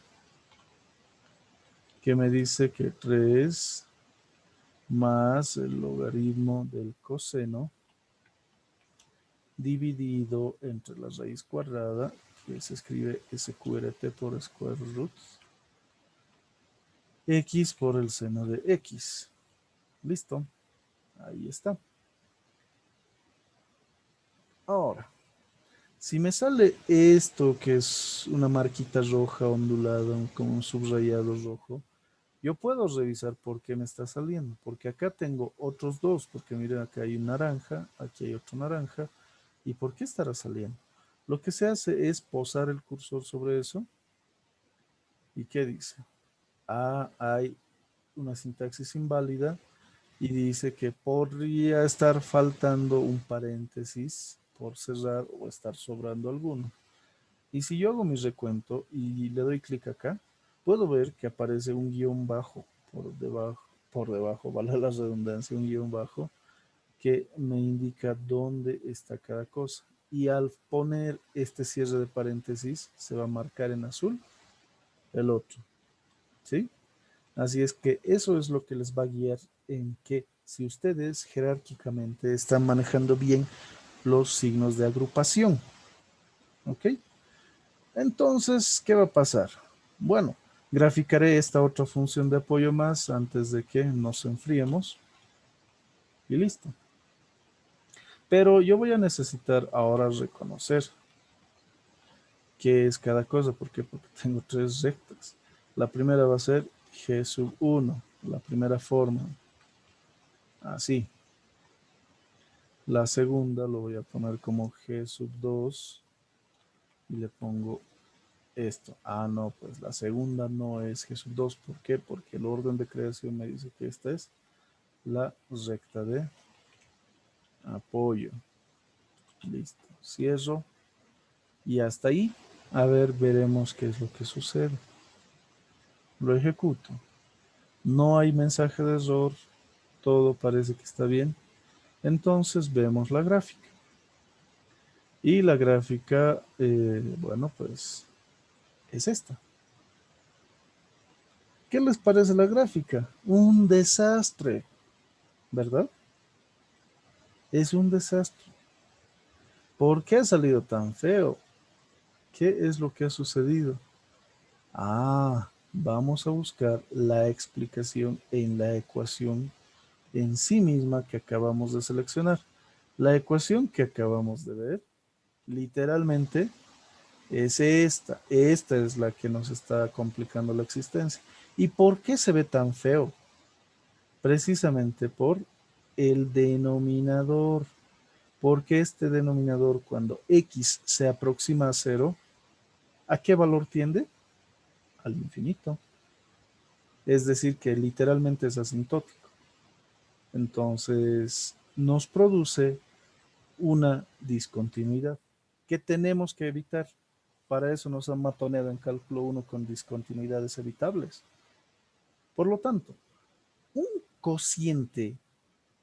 S1: que me dice que 3 más el logaritmo del coseno dividido entre la raíz cuadrada, que se escribe SQRT por square root, x por el seno de x. Listo. Ahí está. Ahora, si me sale esto que es una marquita roja ondulada con un subrayado rojo, yo puedo revisar por qué me está saliendo, porque acá tengo otros dos, porque miren, acá hay un naranja, aquí hay otro naranja, ¿y por qué estará saliendo? Lo que se hace es posar el cursor sobre eso, ¿y qué dice? Ah, hay una sintaxis inválida, y dice que podría estar faltando un paréntesis por cerrar o estar sobrando alguno. Y si yo hago mi recuento y le doy clic acá, puedo ver que aparece un guión bajo por debajo, vale la redundancia, un guión bajo que me indica dónde está cada cosa. Y al poner este cierre de paréntesis, se va a marcar en azul el otro. ¿Sí? Así es que eso es lo que les va a guiar en que si ustedes jerárquicamente están manejando bien los signos de agrupación. ¿Ok? Entonces, ¿qué va a pasar? Bueno, graficaré esta otra función de apoyo más antes de que nos enfriemos. Y listo. Pero yo voy a necesitar ahora reconocer qué es cada cosa. ¿Por qué? Porque tengo tres rectas. La primera va a ser G sub 1, la primera forma. Así. La segunda lo voy a poner como G sub 2 y le pongo esto. Ah, no, pues la segunda no es G sub 2. ¿Por qué? Porque el orden de creación me dice que esta es la recta de apoyo. Listo. Cierro. Y hasta ahí. A ver, veremos qué es lo que sucede. Lo ejecuto. No hay mensaje de error. Todo parece que está bien. Entonces vemos la gráfica. Y la gráfica, bueno, pues es esta. ¿Qué les parece la gráfica? Un desastre, ¿verdad? Es un desastre. ¿Por qué ha salido tan feo? ¿Qué es lo que ha sucedido? Vamos a buscar la explicación en la ecuación en sí misma que acabamos de seleccionar. La ecuación que acabamos de ver, literalmente, es esta. Esta es la que nos está complicando la existencia. ¿Y por qué se ve tan feo? Precisamente por el denominador. Porque este denominador, cuando x se aproxima a 0, ¿a qué valor tiende? Al infinito. Es decir, que literalmente es asintótico. Entonces, nos produce una discontinuidad que tenemos que evitar. Para eso nos han matoneado en cálculo 1 con discontinuidades evitables. Por lo tanto, un cociente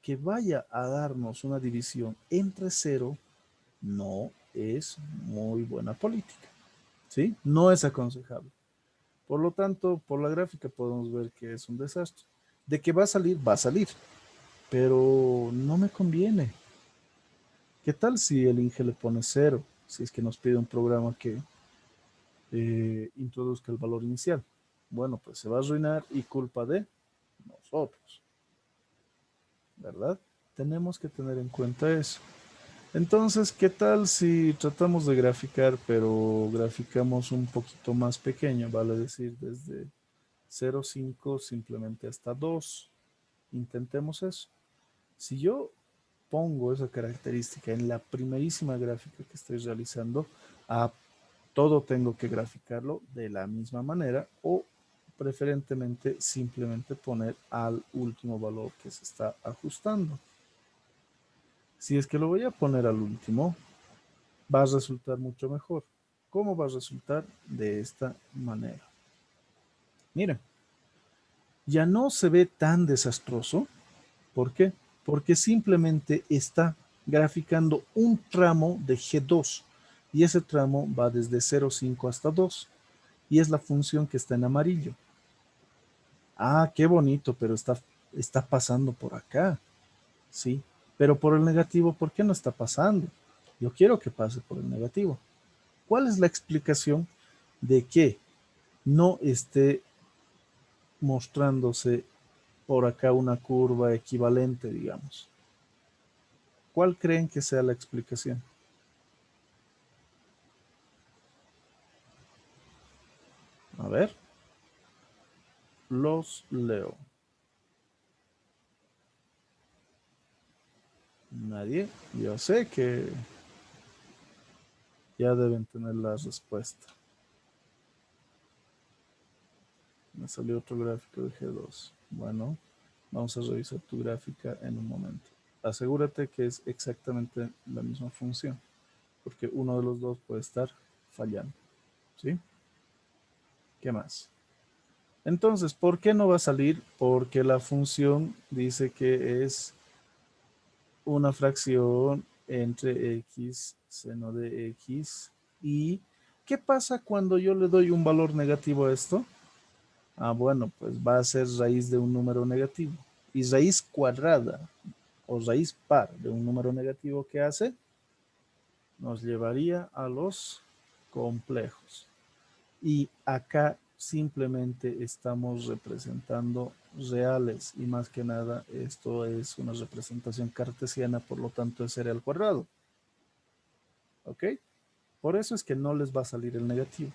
S1: que vaya a darnos una división entre 0 no es muy buena política, ¿sí? No es aconsejable. Por lo tanto, por la gráfica podemos ver que es un desastre. De que va a salir, pero no me conviene. ¿Qué tal si el Inge le pone 0? Si es que nos pide un programa que introduzca el valor inicial. Bueno, pues se va a arruinar y culpa de nosotros, ¿verdad? Tenemos que tener en cuenta eso. Entonces, ¿qué tal si tratamos de graficar, pero graficamos un poquito más pequeño? Vale decir, desde 0,5 simplemente hasta 2. Intentemos eso. Si yo pongo esa característica en la primerísima gráfica que estoy realizando, a todo tengo que graficarlo de la misma manera o preferentemente simplemente poner al último valor que se está ajustando. Si es que lo voy a poner al último, va a resultar mucho mejor. ¿Cómo va a resultar? De esta manera. Miren, ya no se ve tan desastroso. ¿Por qué? Porque simplemente está graficando un tramo de G2 y ese tramo va desde 0,5 hasta 2 y es la función que está en amarillo. Qué bonito, pero está pasando por acá, ¿sí? Pero por el negativo, ¿por qué no está pasando? Yo quiero que pase por el negativo. ¿Cuál es la explicación de que no esté mostrándose por acá una curva equivalente, digamos? ¿Cuál creen que sea la explicación? A ver, los leo. Nadie. Yo sé que ya deben tener la respuesta. Me salió otro gráfico de G2. Bueno, vamos a revisar tu gráfica en un momento. Asegúrate que es exactamente la misma función, porque uno de los dos puede estar fallando. ¿Sí? ¿Qué más? Entonces, ¿por qué no va a salir? Porque la función dice que es una fracción entre x seno de x. ¿Y qué pasa cuando yo le doy un valor negativo a esto? Bueno, pues va a ser raíz de un número negativo. Y raíz cuadrada o raíz par de un número negativo, ¿qué hace? Nos llevaría a los complejos. Y acá simplemente estamos representando reales y más que nada esto es una representación cartesiana, por lo tanto es r al cuadrado. ¿Ok? Por eso es que no les va a salir el negativo.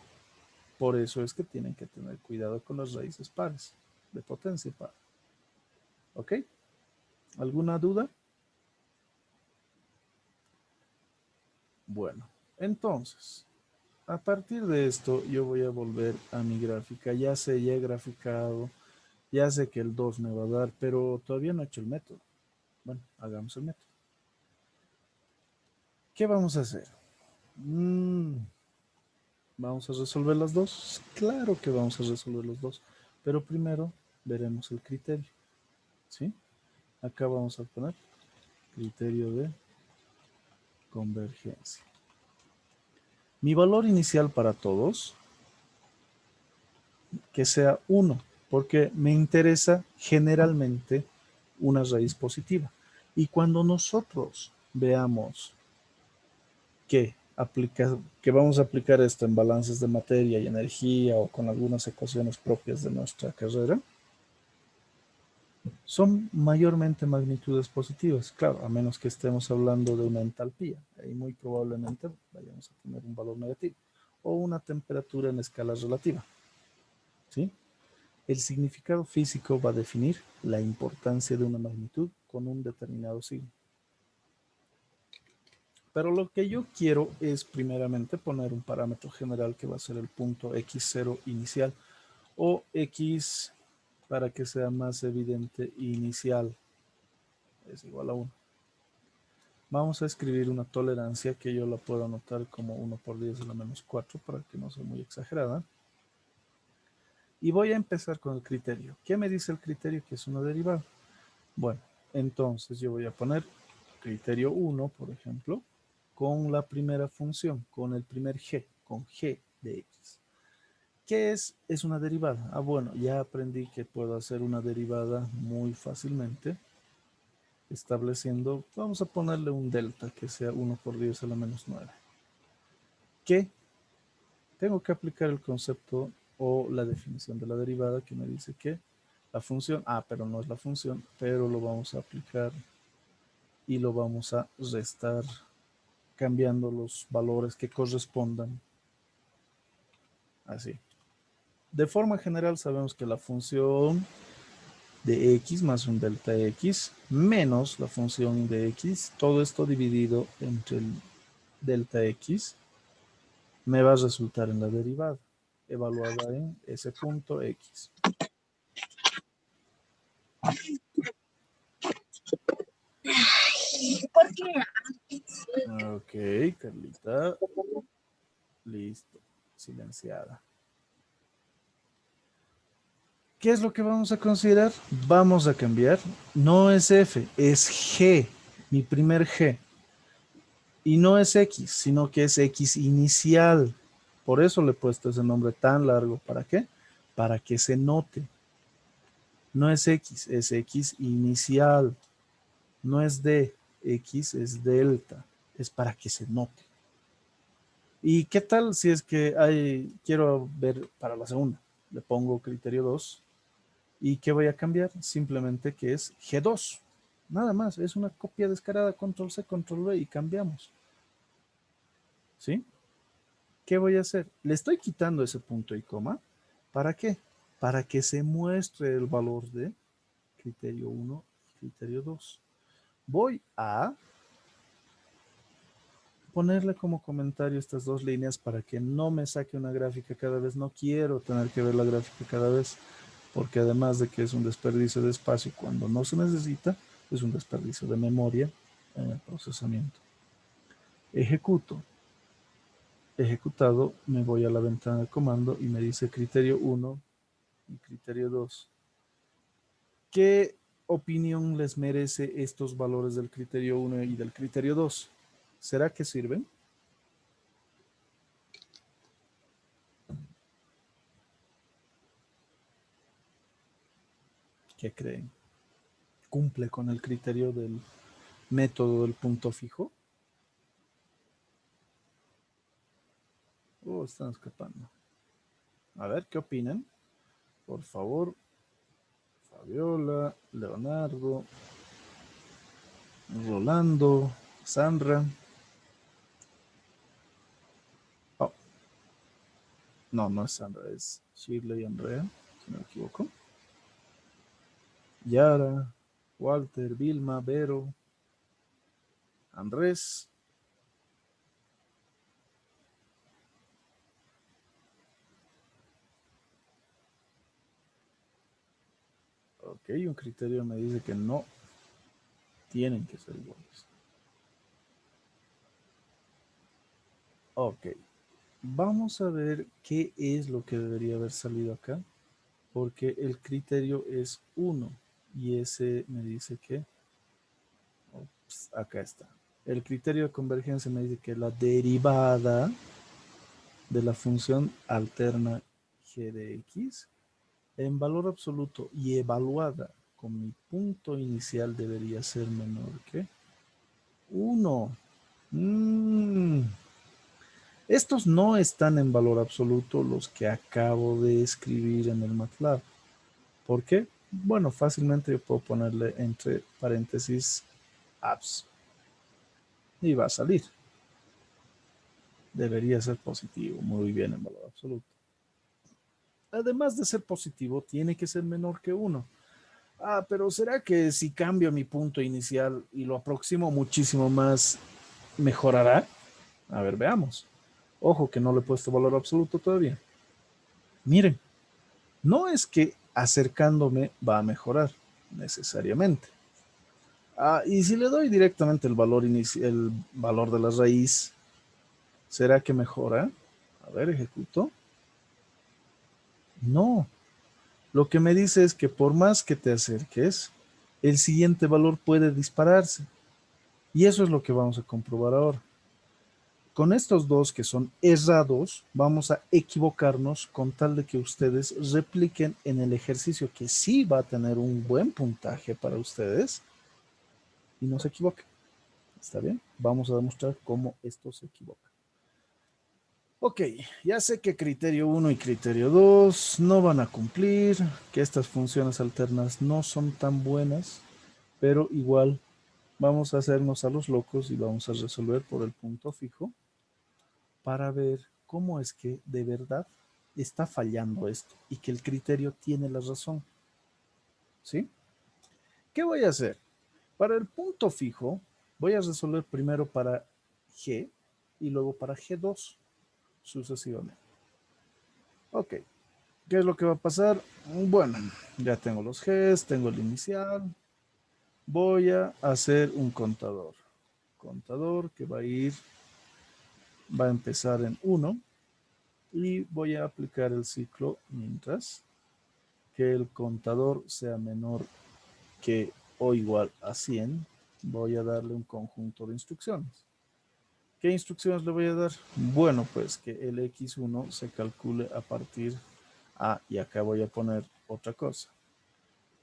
S1: Por eso es que tienen que tener cuidado con las raíces pares, de potencia par. ¿Ok? ¿Alguna duda? Bueno, entonces, a partir de esto yo voy a volver a mi gráfica. Ya sé, ya he graficado, ya sé que el 2 me va a dar, pero todavía no he hecho el método. Bueno, hagamos el método. ¿Qué vamos a hacer? ¿Vamos a resolver las dos? Claro que vamos a resolver los dos, pero primero veremos el criterio. ¿Sí? Acá vamos a poner criterio de convergencia. Mi valor inicial para todos, que sea 1, porque me interesa generalmente una raíz positiva. Y cuando nosotros veamos que que vamos a aplicar esto en balances de materia y energía o con algunas ecuaciones propias de nuestra carrera, son mayormente magnitudes positivas, claro, a menos que estemos hablando de una entalpía, ahí muy probablemente vayamos a tener un valor negativo, o una temperatura en escala relativa, ¿sí? El significado físico va a definir la importancia de una magnitud con un determinado signo. Pero lo que yo quiero es primeramente poner un parámetro general que va a ser el punto x0 inicial o x, para que sea más evidente, inicial es igual a 1. Vamos a escribir una tolerancia que yo la puedo anotar como 1 por 10 a la menos 4 para que no sea muy exagerada. Y voy a empezar con el criterio. ¿Qué me dice el criterio? Que es una derivada. Bueno, entonces yo voy a poner criterio 1, por ejemplo, con la primera función, con el primer g, con g de x. ¿Qué es? Es una derivada. Ah, bueno, ya aprendí que puedo hacer una derivada muy fácilmente, estableciendo, vamos a ponerle un delta que sea 1 por 10 a la menos 9. ¿Qué? Tengo que aplicar el concepto o la definición de la derivada que me dice que la función, pero no es la función, pero lo vamos a aplicar y lo vamos a restar cambiando los valores que correspondan. Así. De forma general sabemos que la función de x más un delta x menos la función de x, todo esto dividido entre el delta x, me va a resultar en la derivada, evaluada en ese punto x. Ok, Carlita. Listo. Silenciada. ¿Qué es lo que vamos a considerar? Vamos a cambiar. No es f, es g. Mi primer g. Y no es x, sino que es x inicial. Por eso le he puesto ese nombre tan largo. ¿Para qué? Para que se note. No es x, es x inicial. No es d, x es delta. Es para que se note. ¿Y qué tal si es que quiero ver para la segunda? Le pongo criterio 2. ¿Y qué voy a cambiar? Simplemente que es G2. Nada más, es una copia descarada, control C, control V y cambiamos. ¿Sí? ¿Qué voy a hacer? Le estoy quitando ese punto y coma. ¿Para qué? Para que se muestre el valor de criterio 1 y criterio 2. Voy a ponerle como comentario estas dos líneas para que no me saque una gráfica cada vez. No quiero tener que ver la gráfica cada vez, porque además de que es un desperdicio de espacio cuando no se necesita, es un desperdicio de memoria en el procesamiento. Ejecuto. Ejecutado, me voy a la ventana de comando y me dice criterio 1 y criterio 2. ¿Qué opinión les merece estos valores del criterio 1 y del criterio 2? ¿Será que sirven? ¿Qué creen? ¿Cumple con el criterio del método del punto fijo? Están escapando. A ver, ¿qué opinan? Por favor, Fabiola, Leonardo, Rolando, Sandra. Oh, no, no es Sandra, es Shirley y Andrea, si no me equivoco. Yara, Walter, Vilma, Vero, Andrés. Ok, un criterio me dice que no tienen que ser iguales. Ok, vamos a ver qué es lo que debería haber salido acá, porque el criterio es 1 y ese me dice que, acá está. El criterio de convergencia me dice que la derivada de la función alterna g de x en valor absoluto y evaluada con mi punto inicial debería ser menor que 1. Estos no están en valor absoluto los que acabo de escribir en el MATLAB. ¿Por qué? Bueno, fácilmente yo puedo ponerle entre paréntesis abs y va a salir. Debería ser positivo, muy bien en valor absoluto. Además de ser positivo, tiene que ser menor que 1. Ah, pero ¿será que si cambio mi punto inicial y lo aproximo muchísimo más, mejorará? A ver, veamos. Ojo que no le he puesto valor absoluto todavía. Miren, no es que acercándome va a mejorar necesariamente. Ah, y si le doy directamente el valor el valor de la raíz, ¿será que mejora? A ver, ejecuto. No. Lo que me dice es que por más que te acerques, el siguiente valor puede dispararse. Y eso es lo que vamos a comprobar ahora. Con estos dos que son errados, vamos a equivocarnos con tal de que ustedes repliquen en el ejercicio que sí va a tener un buen puntaje para ustedes y no se equivoquen. ¿Está bien? Vamos a demostrar cómo esto se equivoca. Ok, ya sé que criterio 1 y criterio 2 no van a cumplir, que estas funciones alternas no son tan buenas, pero igual vamos a hacernos a los locos y vamos a resolver por el punto fijo para ver cómo es que de verdad está fallando esto y que el criterio tiene la razón. ¿Sí? ¿Qué voy a hacer? Para el punto fijo, voy a resolver primero para G y luego para G2 sucesivamente. Ok, ¿qué es lo que va a pasar? Bueno, ya tengo los Gs, tengo el inicial. Voy a hacer un contador. Contador que va a empezar en 1 y voy a aplicar el ciclo mientras que el contador sea menor que o igual a 100. Voy a darle un conjunto de instrucciones. ¿Qué instrucciones le voy a dar? Bueno, pues que el x1 se calcule a partir y acá voy a poner otra cosa,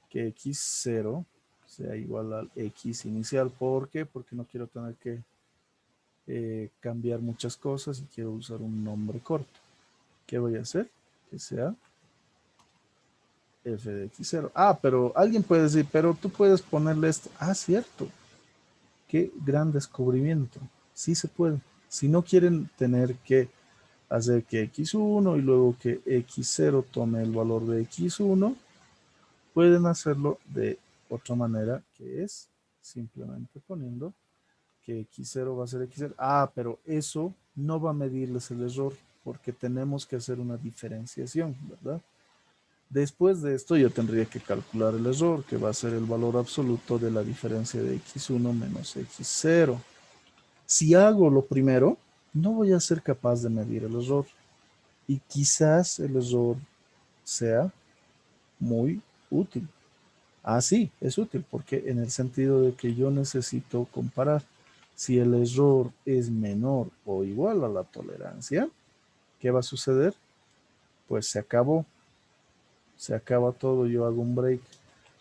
S1: que x0 sea igual al x inicial. ¿Por qué? Porque no quiero tener que cambiar muchas cosas y quiero usar un nombre corto. ¿Qué voy a hacer? Que sea f de x0. Ah, pero alguien puede decir, pero tú puedes ponerle esto. Ah, cierto. Qué gran descubrimiento. Sí se puede. Si no quieren tener que hacer que x1 y luego que x0 tome el valor de x1, pueden hacerlo de otra manera, que es simplemente poniendo que x0 va a ser x0. Ah, pero eso no va a medirles el error porque tenemos que hacer una diferenciación, ¿verdad? Después de esto yo tendría que calcular el error, que va a ser el valor absoluto de la diferencia de x1 menos x0. Si hago lo primero, no voy a ser capaz de medir el error. Y quizás el error sea muy útil. Ah, sí, es útil porque en el sentido de que yo necesito comparar si el error es menor o igual a la tolerancia, ¿qué va a suceder? Pues se acaba todo, yo hago un break.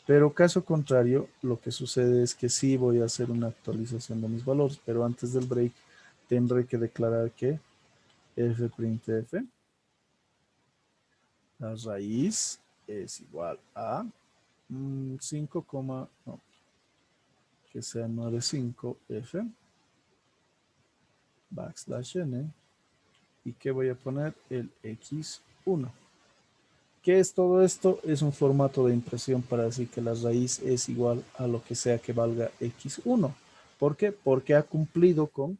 S1: Pero caso contrario, lo que sucede es que sí voy a hacer una actualización de mis valores, pero antes del break tendré que declarar que f'printf, la raíz es igual a 5, no, que sea 95f backslash n y que voy a poner el x1. ¿Qué es todo esto? Es un formato de impresión para decir que la raíz es igual a lo que sea que valga x1. ¿Por qué? Porque ha cumplido con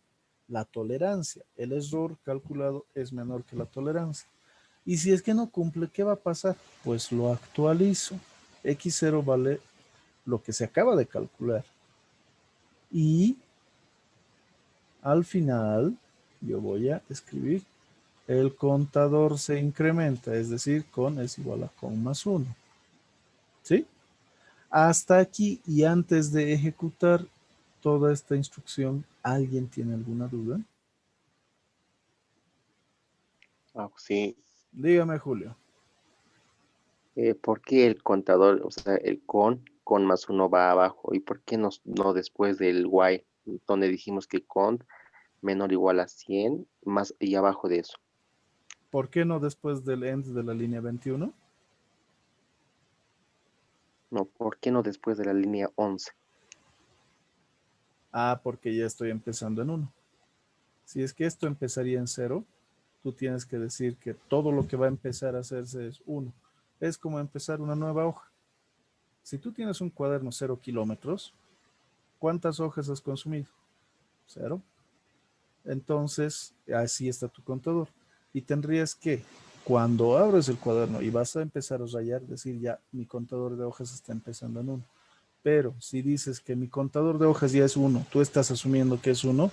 S1: la tolerancia. El error calculado es menor que la tolerancia. Y si es que no cumple, ¿qué va a pasar? Pues lo actualizo. X0 vale lo que se acaba de calcular. Y al final yo voy a escribir el contador se incrementa, es decir, con es igual a con más 1. ¿Sí? Hasta aquí y antes de ejecutar toda esta instrucción, ¿alguien tiene alguna duda?
S3: Sí,
S1: Dígame, Julio.
S3: ¿por qué el contador, o sea, el con más uno va abajo? ¿Y por qué no después del while, donde dijimos que con menor o igual a 100 más y abajo de eso.
S1: ¿Por qué no después del end de la línea 21?
S3: No, ¿por qué no después de la línea 11?
S1: Ah, porque ya estoy empezando en 1. Si es que esto empezaría en 0, tú tienes que decir que todo lo que va a empezar a hacerse es 1. Es como empezar una nueva hoja. Si tú tienes un cuaderno 0 kilómetros, ¿cuántas hojas has consumido? 0. Entonces, así está tu contador. Y tendrías que, cuando abres el cuaderno y vas a empezar a rayar, decir ya, mi contador de hojas está empezando en 1. Pero si dices que mi contador de hojas ya es 1, tú estás asumiendo que es 1,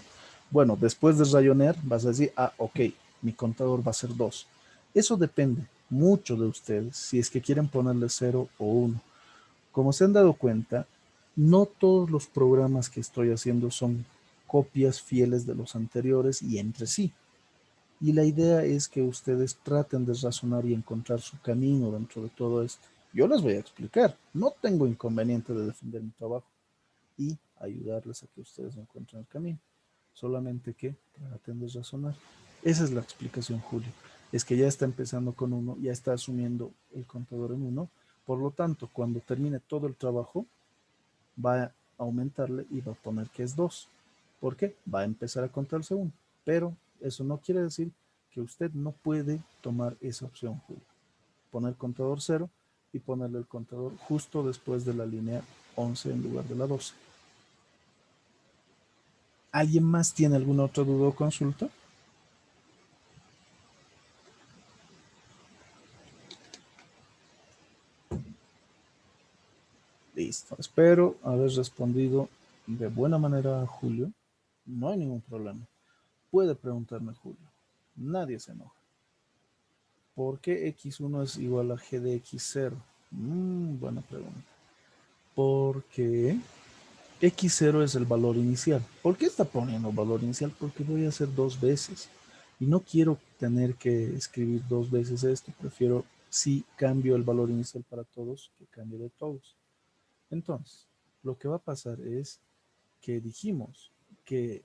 S1: bueno, después de rayonear vas a decir, ah, ok, mi contador va a ser 2. Eso depende mucho de ustedes, si es que quieren ponerle 0 o 1. Como se han dado cuenta, no todos los programas que estoy haciendo son copias fieles de los anteriores y entre sí. Y la idea es que ustedes traten de razonar y encontrar su camino dentro de todo esto. Yo les voy a explicar. No tengo inconveniente de defender mi trabajo y ayudarles a que ustedes encuentren el camino. Solamente que traten de razonar. Esa es la explicación, Julio. Es que ya está empezando con 1, ya está asumiendo el contador en 1. Por lo tanto, cuando termine todo el trabajo, va a aumentarle y va a poner que es 2. ¿Por qué? Va a empezar a contarse 1. Pero eso no quiere decir que usted no puede tomar esa opción, Julio. Poner contador 0 y ponerle el contador justo después de la línea 11 en lugar de la 12. ¿Alguien más tiene alguna otra duda o consulta? Listo. Espero haber respondido de buena manera a Julio. No hay ningún problema. Puede preguntarme Julio. Nadie se enoja. ¿Por qué x1 es igual a g de x0? Buena pregunta. Porque x0 es el valor inicial. ¿Por qué está poniendo valor inicial? Porque voy a hacer 2 veces. Y no quiero tener que escribir 2 veces esto. Prefiero, si cambio el valor inicial para todos, que cambie de todos. Entonces, lo que va a pasar es que dijimos que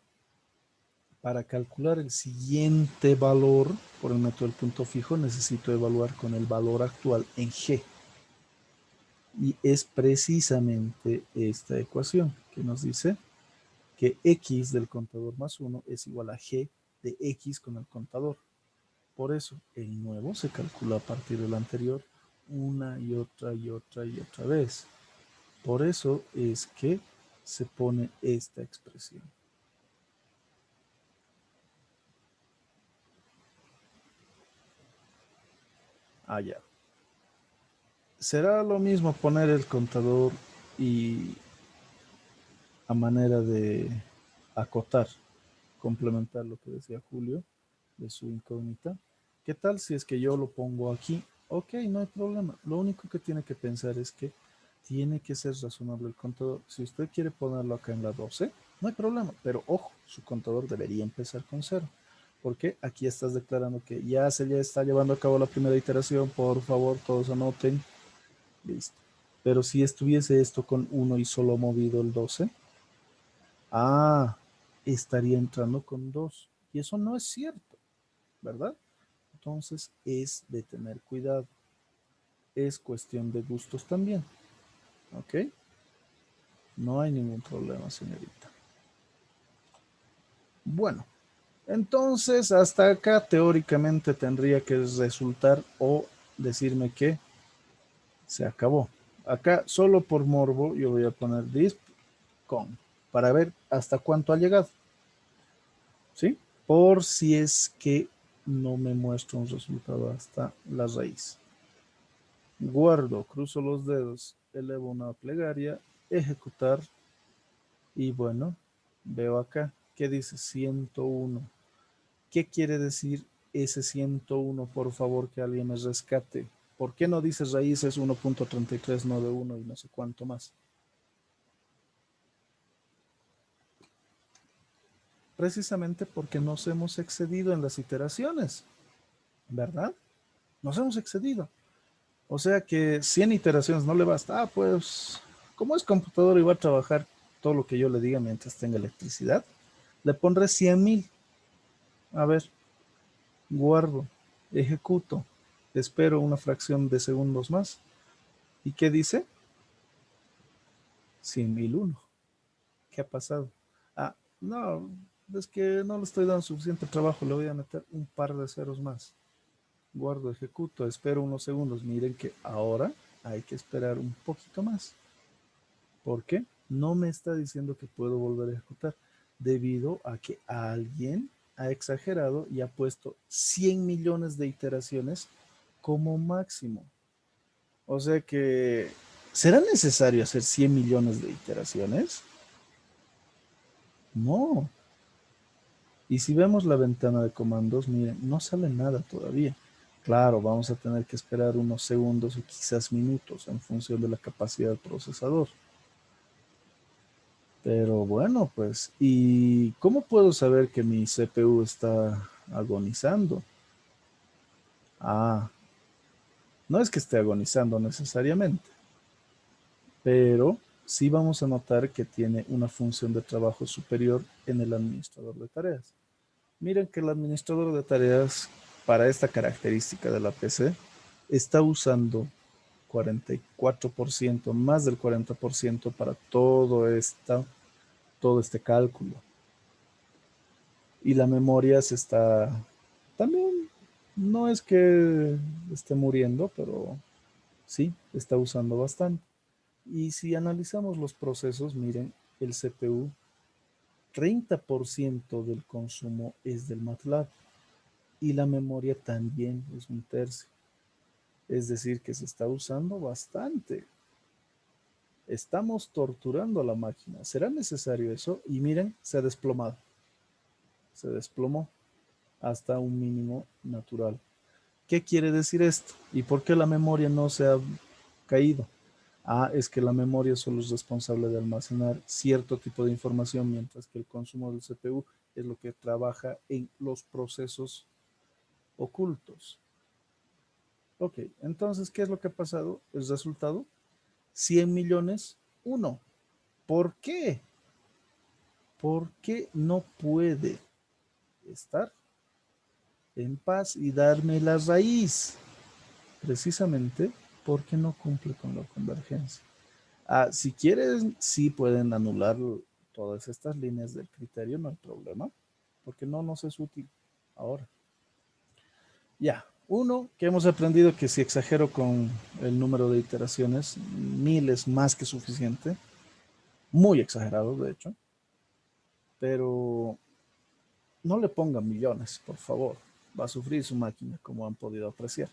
S1: para calcular el siguiente valor por el método del punto fijo, necesito evaluar con el valor actual en G. Y es precisamente esta ecuación que nos dice que X del contador más 1 es igual a G de X con el contador. Por eso, el nuevo se calcula a partir del anterior una y otra y otra y otra vez. Por eso es que se pone esta expresión. Ya. Será lo mismo poner el contador y a manera de acotar, complementar lo que decía Julio de su incógnita. ¿Qué tal si es que yo lo pongo aquí? Ok, no hay problema. Lo único que tiene que pensar es que tiene que ser razonable el contador. Si usted quiere ponerlo acá en la 12, no hay problema. Pero ojo, su contador debería empezar con 0. Porque aquí estás declarando que ya se ya está llevando a cabo la primera iteración. Por favor, todos anoten. Listo. Pero si estuviese esto con 1 y solo movido el 12, estaría entrando con 2. Y eso no es cierto, ¿verdad? Entonces es de tener cuidado. Es cuestión de gustos también. ¿Ok? No hay ningún problema, señorita. Bueno, entonces hasta acá teóricamente tendría que resultar o decirme que se acabó. Acá solo por morbo yo voy a poner disp con para ver hasta cuánto ha llegado. ¿Sí? Por si es que no me muestra un resultado hasta la raíz. Guardo, cruzo los dedos, elevo una plegaria, ejecutar y bueno, veo acá que dice 101. ¿Qué quiere decir ese 101? Por favor, que alguien me rescate. ¿Por qué no dice raíces 1.3391 y no sé cuánto más? Precisamente porque nos hemos excedido en las iteraciones, ¿verdad? Nos hemos excedido. O sea que 100 iteraciones no le basta. Pues como es computador y va a trabajar todo lo que yo le diga mientras tenga electricidad, le pondré 100,000 A ver, guardo, ejecuto, espero una fracción de segundos más. ¿Y qué dice? 100.001. ¿Qué ha pasado? Ah, no, es que no le estoy dando suficiente trabajo, le voy a meter un par de ceros más. Guardo, ejecuto, espero unos segundos. Miren que ahora hay que esperar un poquito más. ¿Por qué? No me está diciendo que puedo volver a ejecutar, debido a que alguien ha exagerado y ha puesto 100 millones de iteraciones como máximo. O sea que, ¿será necesario hacer 100 millones de iteraciones? No. Y si vemos la ventana de comandos, miren, no sale nada todavía. Claro, vamos a tener que esperar unos segundos o quizás minutos en función de la capacidad del procesador. Pero bueno, pues, ¿y cómo puedo saber que mi CPU está agonizando? Ah, no es que esté agonizando necesariamente, pero sí vamos a notar que tiene una función de trabajo superior en el administrador de tareas. Miren que el administrador de tareas para esta característica de la PC está usando 44%, más del 40% para todo este cálculo. Y la memoria se está, también, no es que esté muriendo, pero sí, está usando bastante. Y si analizamos los procesos, miren, el CPU, 30% del consumo es del MATLAB y la memoria también es un tercio. Es decir, que se está usando bastante. Estamos torturando a la máquina. ¿Será necesario eso? Y miren, se ha desplomado. Se desplomó hasta un mínimo natural. ¿Qué quiere decir esto? ¿Y por qué la memoria no se ha caído? Ah, es que la memoria solo es responsable de almacenar cierto tipo de información, mientras que el consumo del CPU es lo que trabaja en los procesos ocultos. Ok, entonces, ¿qué es lo que ha pasado? El resultado, 100 millones, 1. ¿Por qué? ¿Por qué no puede estar en paz y darme la raíz? Precisamente porque no cumple con la convergencia. Ah, si quieren, sí pueden anular todas estas líneas del criterio, no hay problema, porque no nos es útil ahora. Ya, uno, que hemos aprendido que si exagero con el número de iteraciones, 1000 es más que suficiente, muy exagerado de hecho, pero no le pongan millones, por favor, va a sufrir su máquina, como han podido apreciar.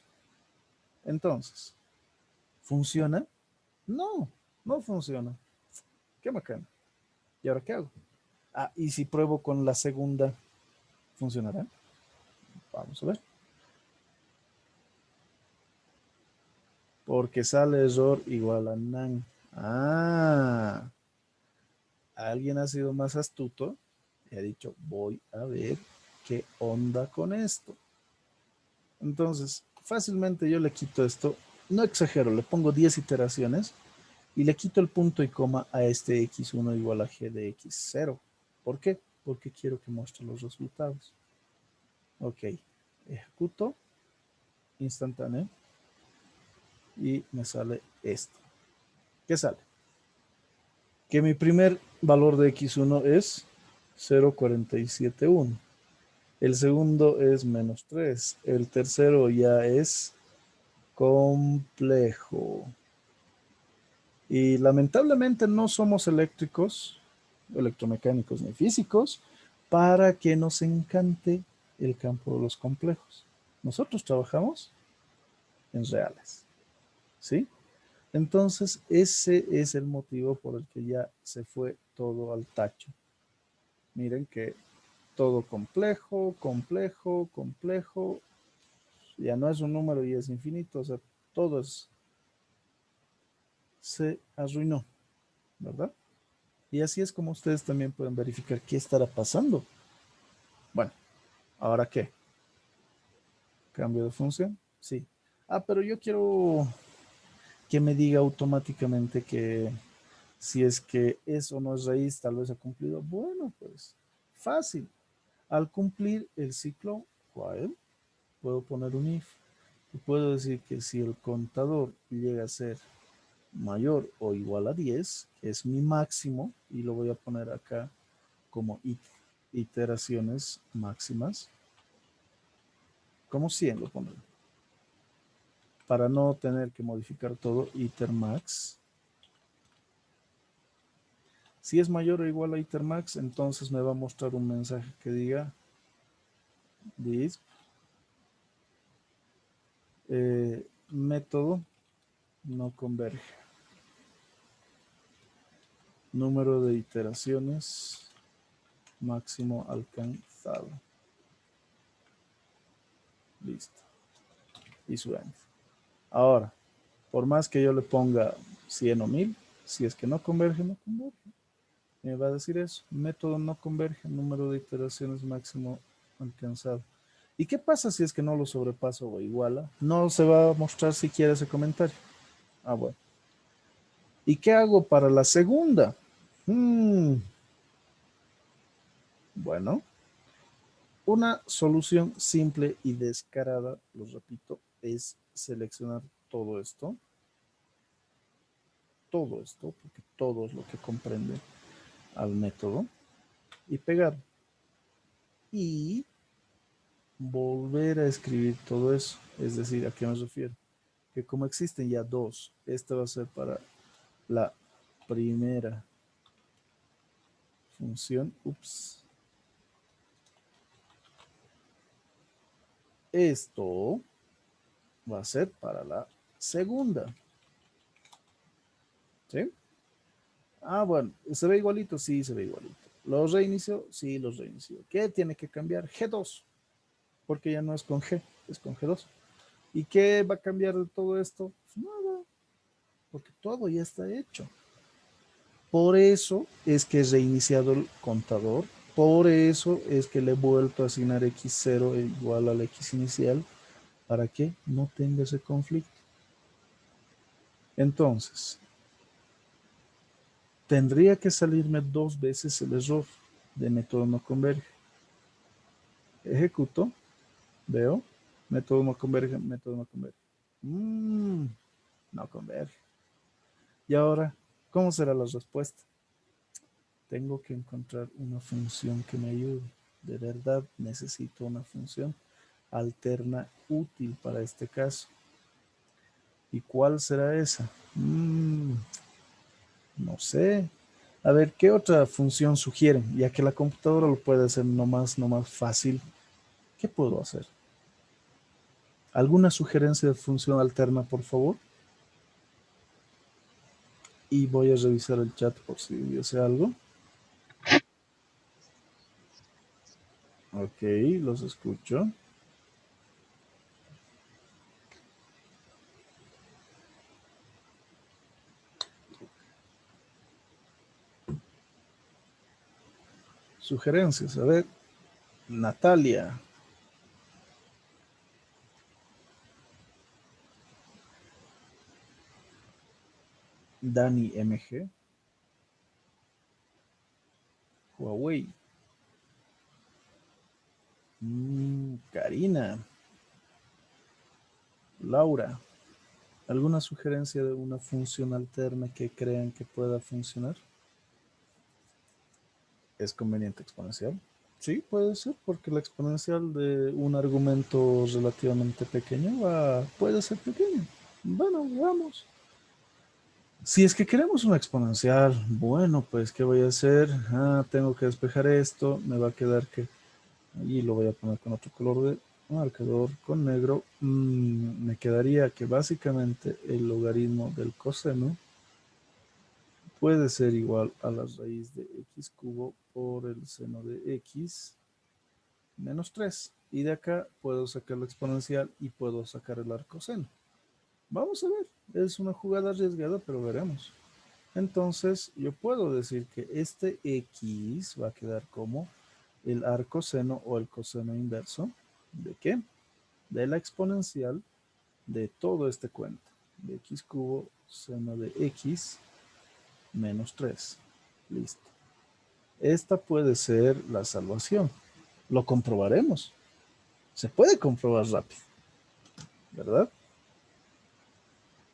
S1: Entonces, ¿funciona? No, no funciona. Qué bacán. ¿Y ahora qué hago? Ah, y si pruebo con la segunda, ¿funcionará? Vamos a ver. Porque sale error igual a nan. Ah, alguien ha sido más astuto y ha dicho, voy a ver qué onda con esto. Entonces, fácilmente yo le quito esto. No exagero, le pongo 10 iteraciones y le quito el punto y coma a este x1 igual a g de x0. ¿Por qué? Porque quiero que muestre los resultados. Ok, ejecuto, instantáneo, y me sale esto. ¿Qué sale? Que mi primer valor de x1 es 0,471. El segundo es -3. El tercero ya es complejo. Y lamentablemente no somos eléctricos, electromecánicos ni físicos para que nos encante el campo de los complejos. Nosotros trabajamos en reales, ¿sí? Entonces, ese es el motivo por el que ya se fue todo al tacho. Miren que todo complejo, complejo, complejo, ya no es un número y es infinito, o sea, todo se arruinó, ¿verdad? Y así es como ustedes también pueden verificar qué estará pasando. Bueno, ¿ahora qué? ¿Cambio de función? Sí. Ah, pero yo quiero que me diga automáticamente que si es que eso no es raíz, tal vez ha cumplido. Bueno, pues fácil. Al cumplir el ciclo while, puedo poner un if y puedo decir que si el contador llega a ser mayor o igual a 10, que es mi máximo, y lo voy a poner acá como iteraciones máximas, como 100 lo pondré, para no tener que modificar todo, iter max. Si es mayor o igual a iter max, entonces me va a mostrar un mensaje que diga this método no converge. Número de iteraciones máximo alcanzado. Listo. Y su end. Ahora, por más que yo le ponga 100 o 1000, si es que no converge, no converge. Me va a decir eso. Método no converge, número de iteraciones máximo alcanzado. ¿Y qué pasa si es que no lo sobrepaso o iguala? No se va a mostrar siquiera ese comentario. Ah, bueno. ¿Y qué hago para la segunda? Bueno, una solución simple y descarada, lo repito, es seleccionar todo esto, porque todo es lo que comprende al método, y pegar. Y volver a escribir todo eso. Es decir, ¿a qué me refiero? Que como existen ya dos, esta va a ser para la primera función. Ups. Esto va a ser para la segunda. ¿Sí? Ah, bueno, ¿se ve igualito? Sí, se ve igualito. ¿Los reinició? Sí, los reinició. ¿Qué tiene que cambiar? G2, porque ya no es con G, es con G2. ¿Y qué va a cambiar de todo esto? Pues nada, porque todo ya está hecho. Por eso es que he reiniciado el contador. Por eso es que le he vuelto a asignar x0 igual al x inicial, para que no tenga ese conflicto. Entonces, tendría que salirme 2 veces el error de método no converge. Ejecuto, veo, método no converge, método no converge. No converge. Y ahora, ¿cómo será la respuesta? Tengo que encontrar una función que me ayude. De verdad necesito una función alterna útil para este caso. ¿Y cuál será esa? No sé. A ver, ¿qué otra función sugieren? Ya que la computadora lo puede hacer no más fácil. ¿Qué puedo hacer? ¿Alguna sugerencia de función alterna, por favor? Y voy a revisar el chat por si hubiese algo. Ok, los escucho. Sugerencias, a ver. Natalia. Dani MG. Huawei. Karina. Laura. ¿Alguna sugerencia de una función alterna que crean que pueda funcionar? ¿Es conveniente exponencial? Sí, puede ser, porque la exponencial de un argumento relativamente pequeño puede ser pequeño. Bueno, veamos. Si es que queremos una exponencial, bueno, pues, ¿qué voy a hacer? Tengo que despejar esto, me va a quedar que, y lo voy a poner con otro color de marcador, con negro. Me quedaría que básicamente el logaritmo del coseno puede ser igual a la raíz de x cubo por el seno de x menos 3. Y de acá puedo sacar la exponencial y puedo sacar el arcoseno. Vamos a ver, es una jugada arriesgada, pero veremos. Entonces yo puedo decir que este x va a quedar como el arcoseno o el coseno inverso. ¿De qué? De la exponencial de todo este cuento. De x cubo seno de x menos 3. Listo. Esta puede ser la salvación. Lo comprobaremos. Se puede comprobar rápido, ¿verdad?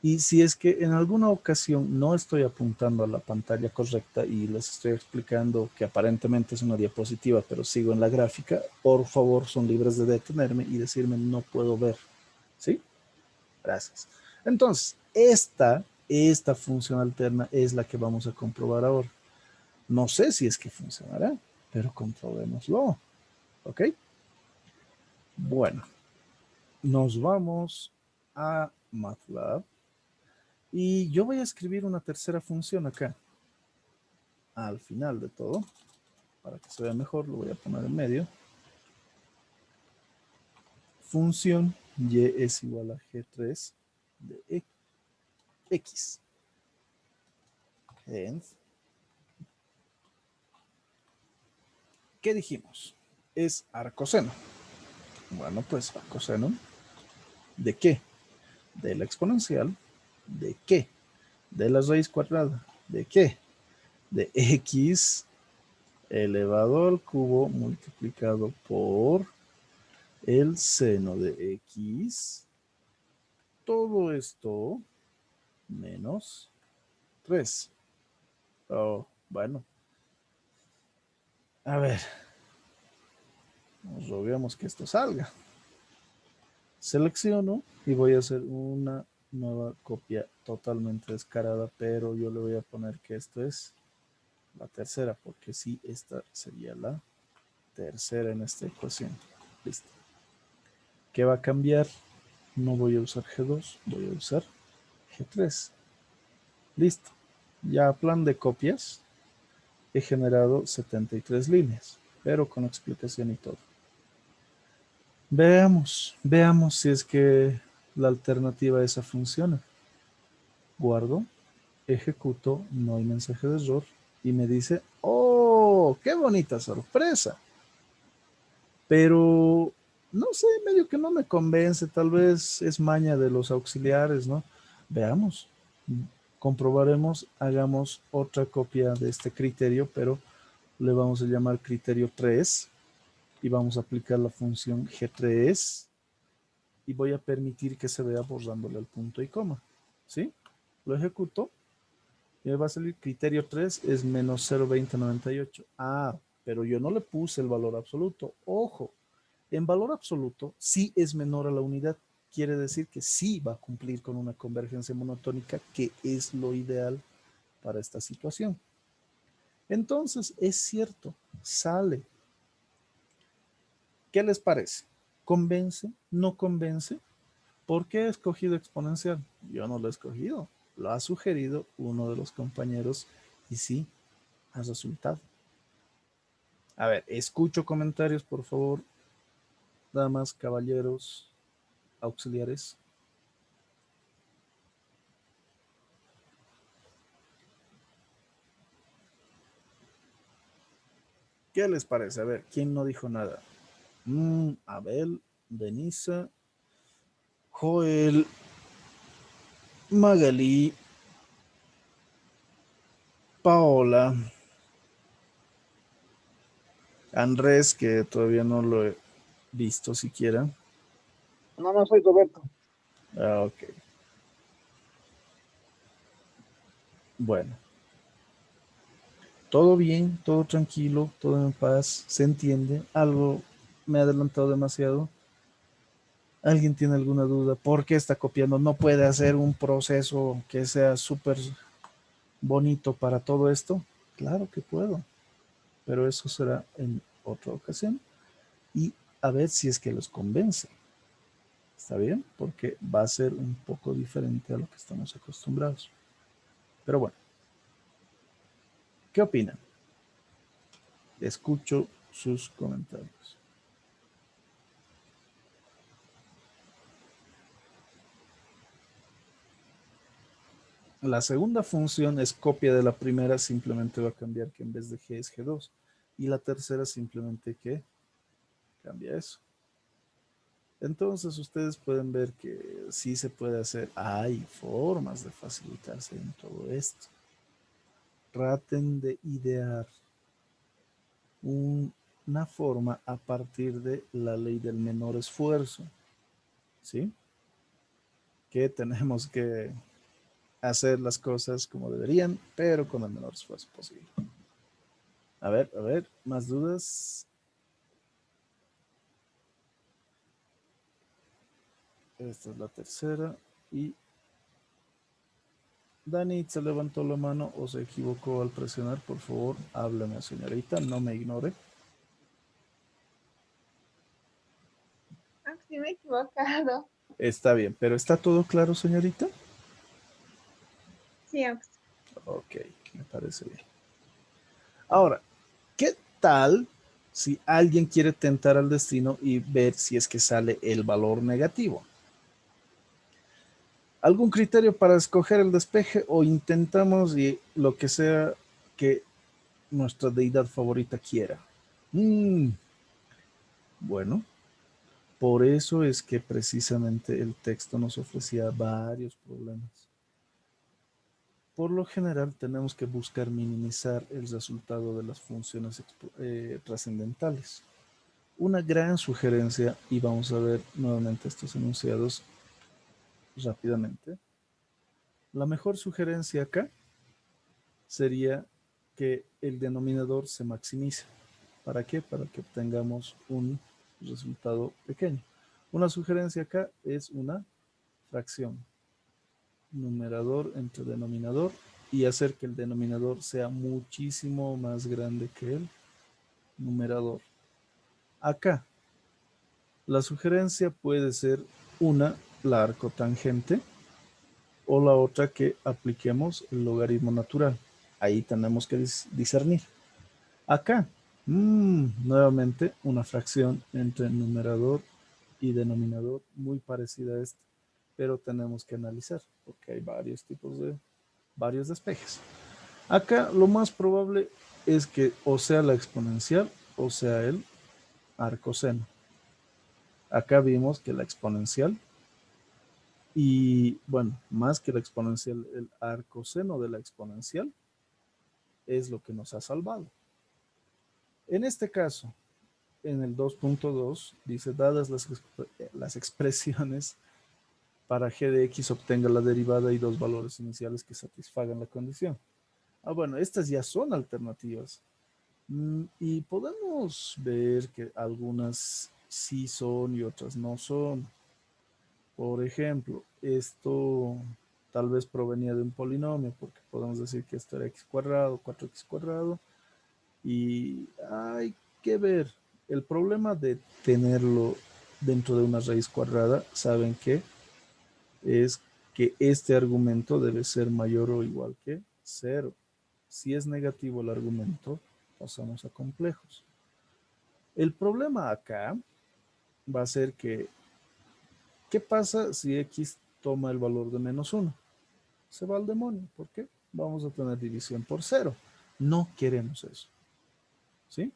S1: Y si es que en alguna ocasión no estoy apuntando a la pantalla correcta y les estoy explicando que aparentemente es una diapositiva, pero sigo en la gráfica, por favor, son libres de detenerme y decirme no puedo ver. ¿Sí? Gracias. Entonces, esta función alterna es la que vamos a comprobar ahora. No sé si es que funcionará, pero comprobémoslo. ¿Ok? Bueno, nos vamos a MATLAB. Y yo voy a escribir una tercera función acá. Al final de todo. Para que se vea mejor, lo voy a poner en medio. Función y es igual a g3 de x. ¿Qué dijimos? Es arcoseno. Bueno, pues arcoseno. ¿De qué? De la exponencial. ¿De qué? De la raíz cuadrada. ¿De qué? De x elevado al cubo multiplicado por el seno de x. Todo esto menos 3. Oh, bueno. A ver. Nos roguemos que esto salga. Selecciono y voy a hacer una nueva copia totalmente descarada, pero yo le voy a poner que esto es la tercera, porque sí, esta sería la tercera en esta ecuación. Listo. ¿Qué va a cambiar? No voy a usar G2, voy a usar G3. Listo. Ya a plan de copias he generado 73 líneas, pero con explicación y todo. Veamos si es que la alternativa esa funciona. Guardo, ejecuto, no hay mensaje de error y me dice, ¡oh, qué bonita sorpresa! Pero, no sé, medio que no me convence, tal vez es maña de los auxiliares, ¿no? Veamos, comprobaremos, hagamos otra copia de este criterio, pero le vamos a llamar criterio 3 y vamos a aplicar la función G3 y voy a permitir que se vea borrándole el punto y coma, ¿sí? Lo ejecuto y me va a salir criterio 3 es menos 0,2098. Ah, pero yo no le puse el valor absoluto. Ojo, en valor absoluto sí es menor a la unidad. Quiere decir que sí va a cumplir con una convergencia monotónica, que es lo ideal para esta situación. Entonces, es cierto, sale. ¿Qué les parece? ¿Convence? ¿No convence? ¿Por qué he escogido exponencial? Yo no lo he escogido. Lo ha sugerido uno de los compañeros y sí, ha resultado. A ver, escucho comentarios, por favor. Damas, caballeros, auxiliares. ¿Qué les parece? A ver, ¿quién no dijo nada? Abel, Denisa, Joel, Magali, Paola, Andrés, que todavía no lo he visto siquiera.
S6: No, no soy Roberto.
S1: Ah, ok. Bueno. Todo bien, todo tranquilo, todo en paz, se entiende. Algo me ha adelantado demasiado. ¿Alguien tiene alguna duda? ¿Por qué está copiando? ¿No puede hacer un proceso que sea súper bonito para todo esto? Claro que puedo, pero eso será en otra ocasión y a ver si es que los convence. ¿Está bien? Porque va a ser un poco diferente a lo que estamos acostumbrados. Pero bueno, ¿qué opinan? Escucho sus comentarios. La segunda función es copia de la primera, simplemente va a cambiar que en vez de G es G2. Y la tercera simplemente que cambia eso. Entonces ustedes pueden ver que sí se puede hacer. Hay formas de facilitarse en todo esto. Traten de idear un una forma a partir de la ley del menor esfuerzo, ¿sí? Que tenemos que hacer las cosas como deberían, pero con el menor esfuerzo posible. A ver, más dudas. Esta es la tercera. Y Dani se levantó la mano o se equivocó al presionar. Por favor, háblame, señorita, no me ignore.
S7: Ah, sí me he equivocado.
S1: Está bien, pero ¿está todo claro, señorita?
S7: Sí, Ox.
S1: Ok, me parece bien. Ahora, ¿qué tal si alguien quiere tentar al destino y ver si es que sale el valor negativo? ¿Algún criterio para escoger el despeje o intentamos y lo que sea que nuestra deidad favorita quiera? Bueno, por eso es que precisamente el texto nos ofrecía varios problemas. Por lo general tenemos que buscar minimizar el resultado de las funciones trascendentales. Una gran sugerencia, y vamos a ver nuevamente estos enunciados rápidamente. La mejor sugerencia acá sería que el denominador se maximice. ¿Para qué? Para que obtengamos un resultado pequeño. Una sugerencia acá es una fracción. Numerador entre denominador y hacer que el denominador sea muchísimo más grande que el numerador. Acá, la sugerencia puede ser una, la arcotangente, o la otra que apliquemos el logaritmo natural. Ahí tenemos que discernir. Acá, nuevamente una fracción entre numerador y denominador muy parecida a esta, pero tenemos que analizar porque hay varios tipos de varios despejes. Acá lo más probable es que o sea la exponencial o sea el arcoseno. Acá vimos que la exponencial y bueno, más que la exponencial, el arcoseno de la exponencial es lo que nos ha salvado. En este caso, en el 2.2 dice, dadas las expresiones para g de x obtenga la derivada y dos valores iniciales que satisfagan la condición. Bueno, estas ya son alternativas. Y podemos ver que algunas sí son y otras no son. Por ejemplo, esto tal vez provenía de un polinomio, porque podemos decir que esto era x cuadrado, 4x cuadrado, y hay que ver. El problema de tenerlo dentro de una raíz cuadrada, ¿saben qué? Es que este argumento debe ser mayor o igual que 0. Si es negativo el argumento, pasamos a complejos. El problema acá va a ser que, ¿qué pasa si x toma el valor de -1? Se va al demonio. ¿Por qué? Vamos a tener división por 0. No queremos eso. ¿Sí?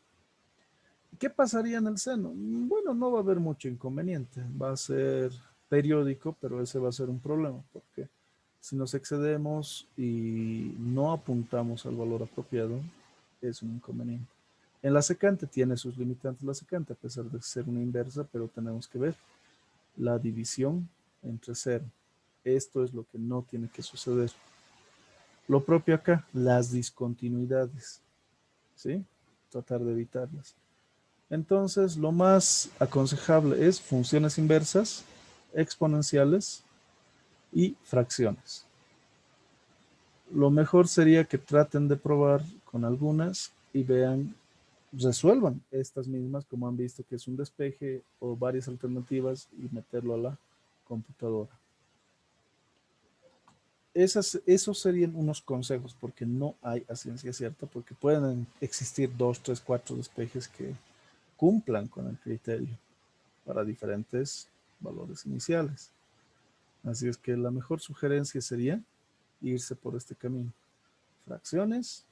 S1: ¿Qué pasaría en el seno? Bueno, no va a haber mucho inconveniente. Va a ser periódico, pero ese va a ser un problema, porque si nos excedemos y no apuntamos al valor apropiado, es un inconveniente. En la secante tiene sus limitantes la secante, a pesar de ser una inversa, pero tenemos que ver la división entre 0. Esto es lo que no tiene que suceder. Lo propio acá, las discontinuidades, ¿sí? Tratar de evitarlas. Entonces, lo más aconsejable es funciones inversas, exponenciales y fracciones. Lo mejor sería que traten de probar con algunas y vean, resuelvan estas mismas, como han visto que es un despeje o varias alternativas y meterlo a la computadora. Esos serían unos consejos, porque no hay a ciencia cierta, porque pueden existir 2, 3, 4 despejes que cumplan con el criterio para diferentes valores iniciales. Así es que la mejor sugerencia sería irse por este camino. Fracciones,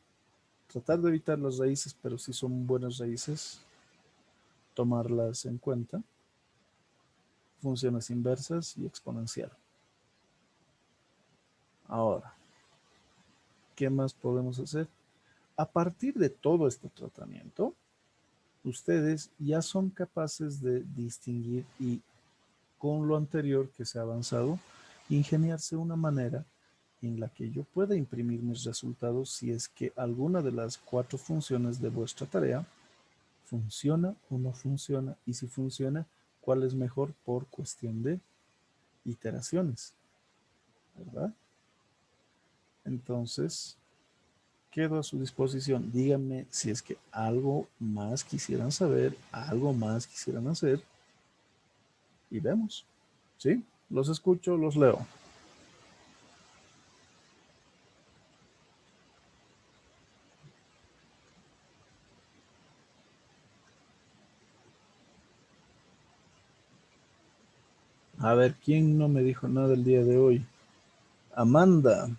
S1: tratar de evitar las raíces, pero si son buenas raíces, tomarlas en cuenta. Funciones inversas y exponencial. Ahora, ¿qué más podemos hacer? A partir de todo este tratamiento, ustedes ya son capaces de distinguir y con lo anterior que se ha avanzado, ingeniarse una manera en la que yo pueda imprimir mis resultados si es que alguna de las 4 funciones de vuestra tarea funciona o no funciona, y si funciona, cuál es mejor por cuestión de iteraciones, ¿verdad? Entonces, quedo a su disposición. Díganme si es que algo más quisieran saber, algo más quisieran hacer, y vemos. ¿Sí? Los escucho, los leo. A ver, ¿quién no me dijo nada el día de hoy? Amanda,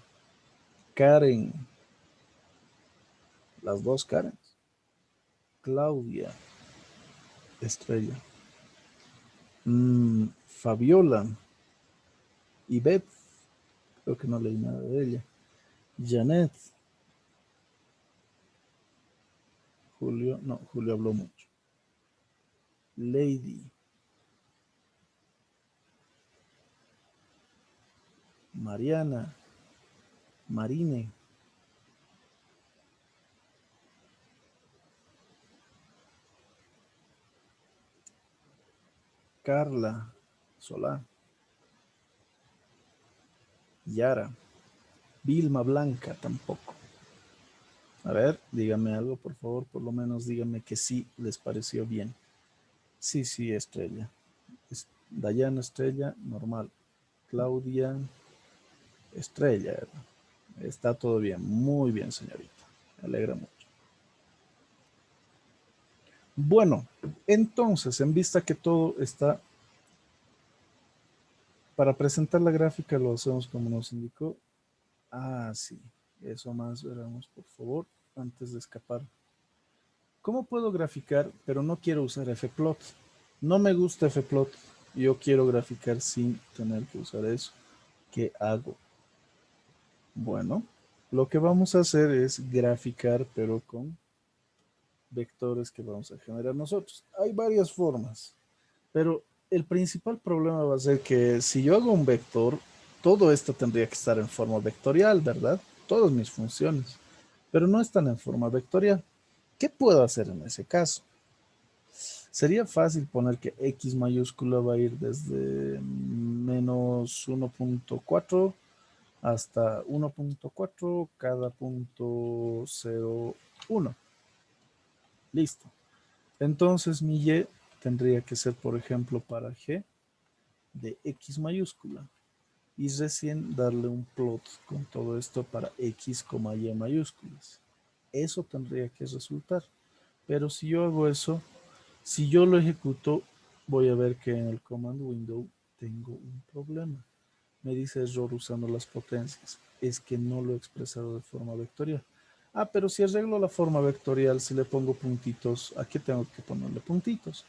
S1: Karen, las dos Karens, Claudia, Estrella, Fabiola, Ivette, creo que no leí nada de ella, Janet, Julio, no, Julio habló mucho, Lady, Mariana, Marine, Carla, Solá, Yara, Vilma Blanca tampoco. A ver, dígame algo, por favor, por lo menos dígame que sí les pareció bien. Sí, sí, Estrella. Dayana, Estrella, normal. Claudia, Estrella. Está todo bien, muy bien, señorita. Me alegra mucho. Bueno, entonces, en vista que todo está para presentar la gráfica, lo hacemos como nos indicó. Ah, sí, eso más veremos, por favor, antes de escapar. ¿Cómo puedo graficar, pero no quiero usar fplot? No me gusta fplot. Yo quiero graficar sin tener que usar eso. ¿Qué hago? Bueno, lo que vamos a hacer es graficar, pero con vectores que vamos a generar nosotros. Hay varias formas, pero el principal problema va a ser que si yo hago un vector, todo esto tendría que estar en forma vectorial, ¿verdad? Todas mis funciones, pero no están en forma vectorial. ¿Qué puedo hacer en ese caso? Sería fácil poner que X mayúscula va a ir desde menos 1.4 hasta 1.4 cada punto 0,1. Listo. Entonces mi Y tendría que ser, por ejemplo, para G de X mayúscula. Y recién darle un plot con todo esto para X, Y mayúsculas. Eso tendría que resultar. Pero si yo hago eso, si yo lo ejecuto, voy a ver que en el command window tengo un problema. Me dice error usando las potencias. Es que no lo he expresado de forma vectorial. Ah, pero si arreglo la forma vectorial, si le pongo puntitos, ¿a qué tengo que ponerle puntitos?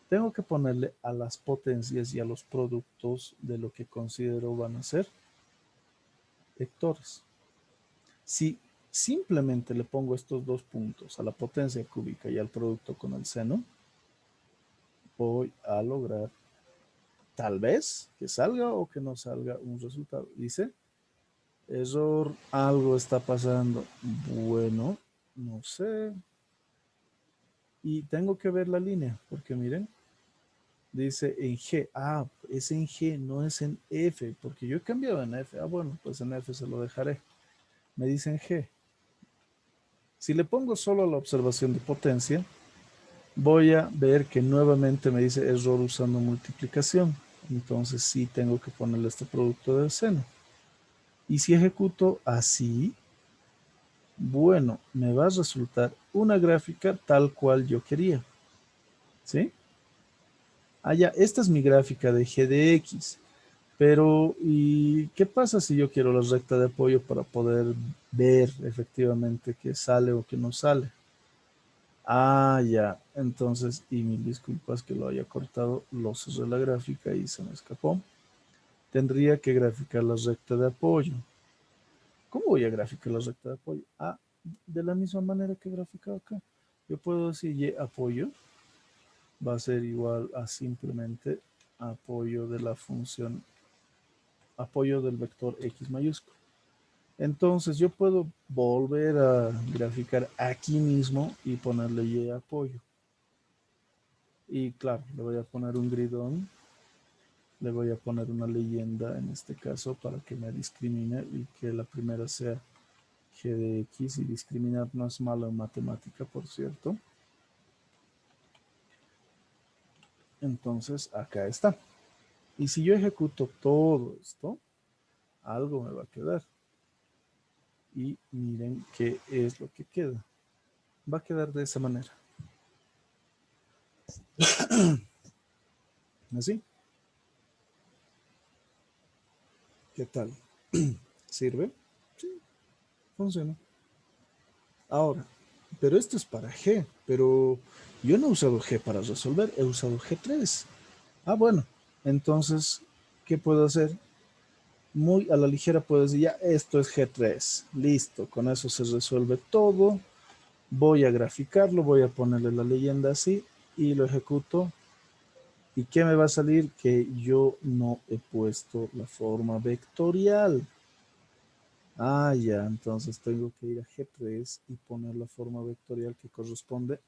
S1: Tengo que ponerle a las potencias y a los productos de lo que considero van a ser vectores. Si simplemente le pongo estos dos puntos a la potencia cúbica y al producto con el seno, voy a lograr tal vez que salga o que no salga un resultado. Dice, error, algo está pasando. Bueno, no sé. Y tengo que ver la línea, porque miren, dice en G. Ah, es en G, no es en F, porque yo he cambiado en F. Ah, bueno, pues en F se lo dejaré. Me dice en G. Si le pongo solo la observación de potencia, voy a ver que nuevamente me dice error usando multiplicación. Entonces sí tengo que ponerle este producto del seno. Y si ejecuto así, bueno, me va a resultar una gráfica tal cual yo quería. ¿Sí? Ah, ya, esta es mi gráfica de G de X. Pero, ¿y qué pasa si yo quiero la recta de apoyo para poder ver efectivamente que sale o que no sale? Ah, ya. Entonces, y mil disculpas que lo haya cortado, lo cerré la gráfica y se me escapó. Tendría que graficar la recta de apoyo. ¿Cómo voy a graficar la recta de apoyo? Ah, de la misma manera que he graficado acá. Yo puedo decir Y apoyo va a ser igual a simplemente apoyo de la función, apoyo del vector X mayúsculo. Entonces yo puedo volver a graficar aquí mismo y ponerle Y apoyo. Y claro, le voy a poner un gridón, le voy a poner una leyenda en este caso para que me discrimine y que la primera sea G de X, y discriminar no es malo en matemática, por cierto. Entonces acá está. Y si yo ejecuto todo esto, algo me va a quedar. Y miren qué es lo que queda. Va a quedar de esa manera. ¿Así? ¿Qué tal? ¿Sirve? Sí, funciona. Ahora, pero esto es para G, pero yo no he usado G para resolver, he usado G3. Ah, bueno, entonces, ¿qué puedo hacer? Muy a la ligera puedo decir, ya, esto es G3. Listo, con eso se resuelve todo. Voy a graficarlo, voy a ponerle la leyenda así y lo ejecuto. ¿Y qué me va a salir? Que yo no he puesto la forma vectorial. Ah, ya, entonces tengo que ir a G3 y poner la forma vectorial que corresponde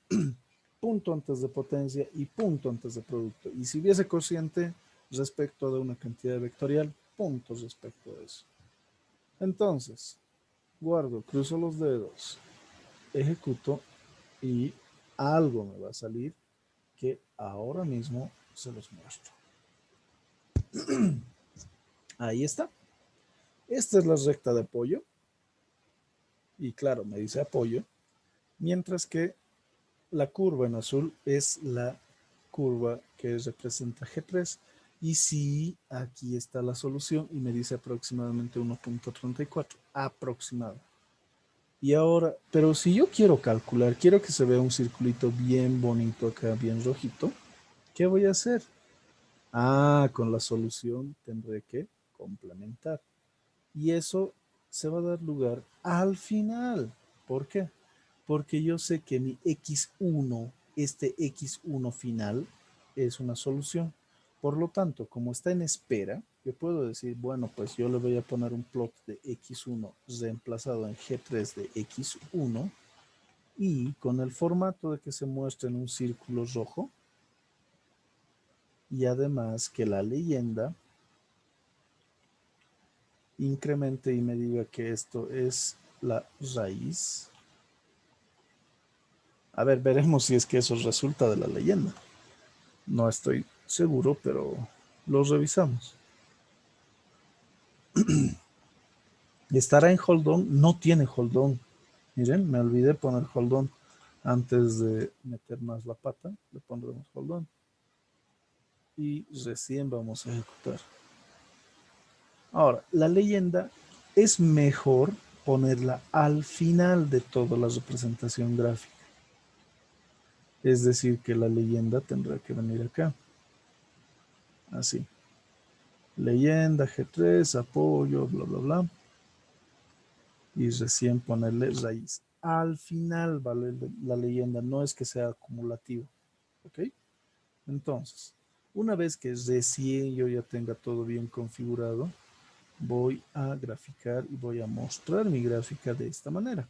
S1: punto antes de potencia y punto antes de producto. Y si hubiese cociente respecto de una cantidad vectorial, puntos respecto de eso. Entonces, guardo, cruzo los dedos, ejecuto y algo me va a salir que ahora mismo se los muestro. Ahí está. Esta es la recta de apoyo. Y claro, me dice apoyo. Mientras que la curva en azul es la curva que representa G3. Y sí, aquí está la solución y me dice aproximadamente 1.34. Aproximado. Y ahora, pero si yo quiero calcular, quiero que se vea un circulito bien bonito acá, bien rojito, ¿qué voy a hacer? Ah, con la solución tendré que complementar. Y eso se va a dar lugar al final. ¿Por qué? Porque yo sé que mi X1, este X1 final, es una solución. Por lo tanto, como está en espera, yo puedo decir, bueno, pues yo le voy a poner un plot de X1 reemplazado en G3 de X1 y con el formato de que se muestre en un círculo rojo y además que la leyenda incremente y me diga que esto es la raíz. A ver, veremos si es que eso resulta de la leyenda. No estoy seguro, pero lo revisamos. ¿Estará en hold on? No tiene hold on. Miren, me olvidé poner hold on. Antes de meter más la pata, le pondremos hold on. Y recién vamos a ejecutar. Ahora, la leyenda es mejor ponerla al final de toda la representación gráfica. Es decir, que la leyenda tendrá que venir acá. Así. Leyenda, G3, apoyo, bla, bla, bla. Y recién ponerle raíz. Al final vale la leyenda, no es que sea acumulativo. ¿Ok? Entonces, una vez que recién yo ya tenga todo bien configurado, voy a graficar y voy a mostrar mi gráfica de esta manera.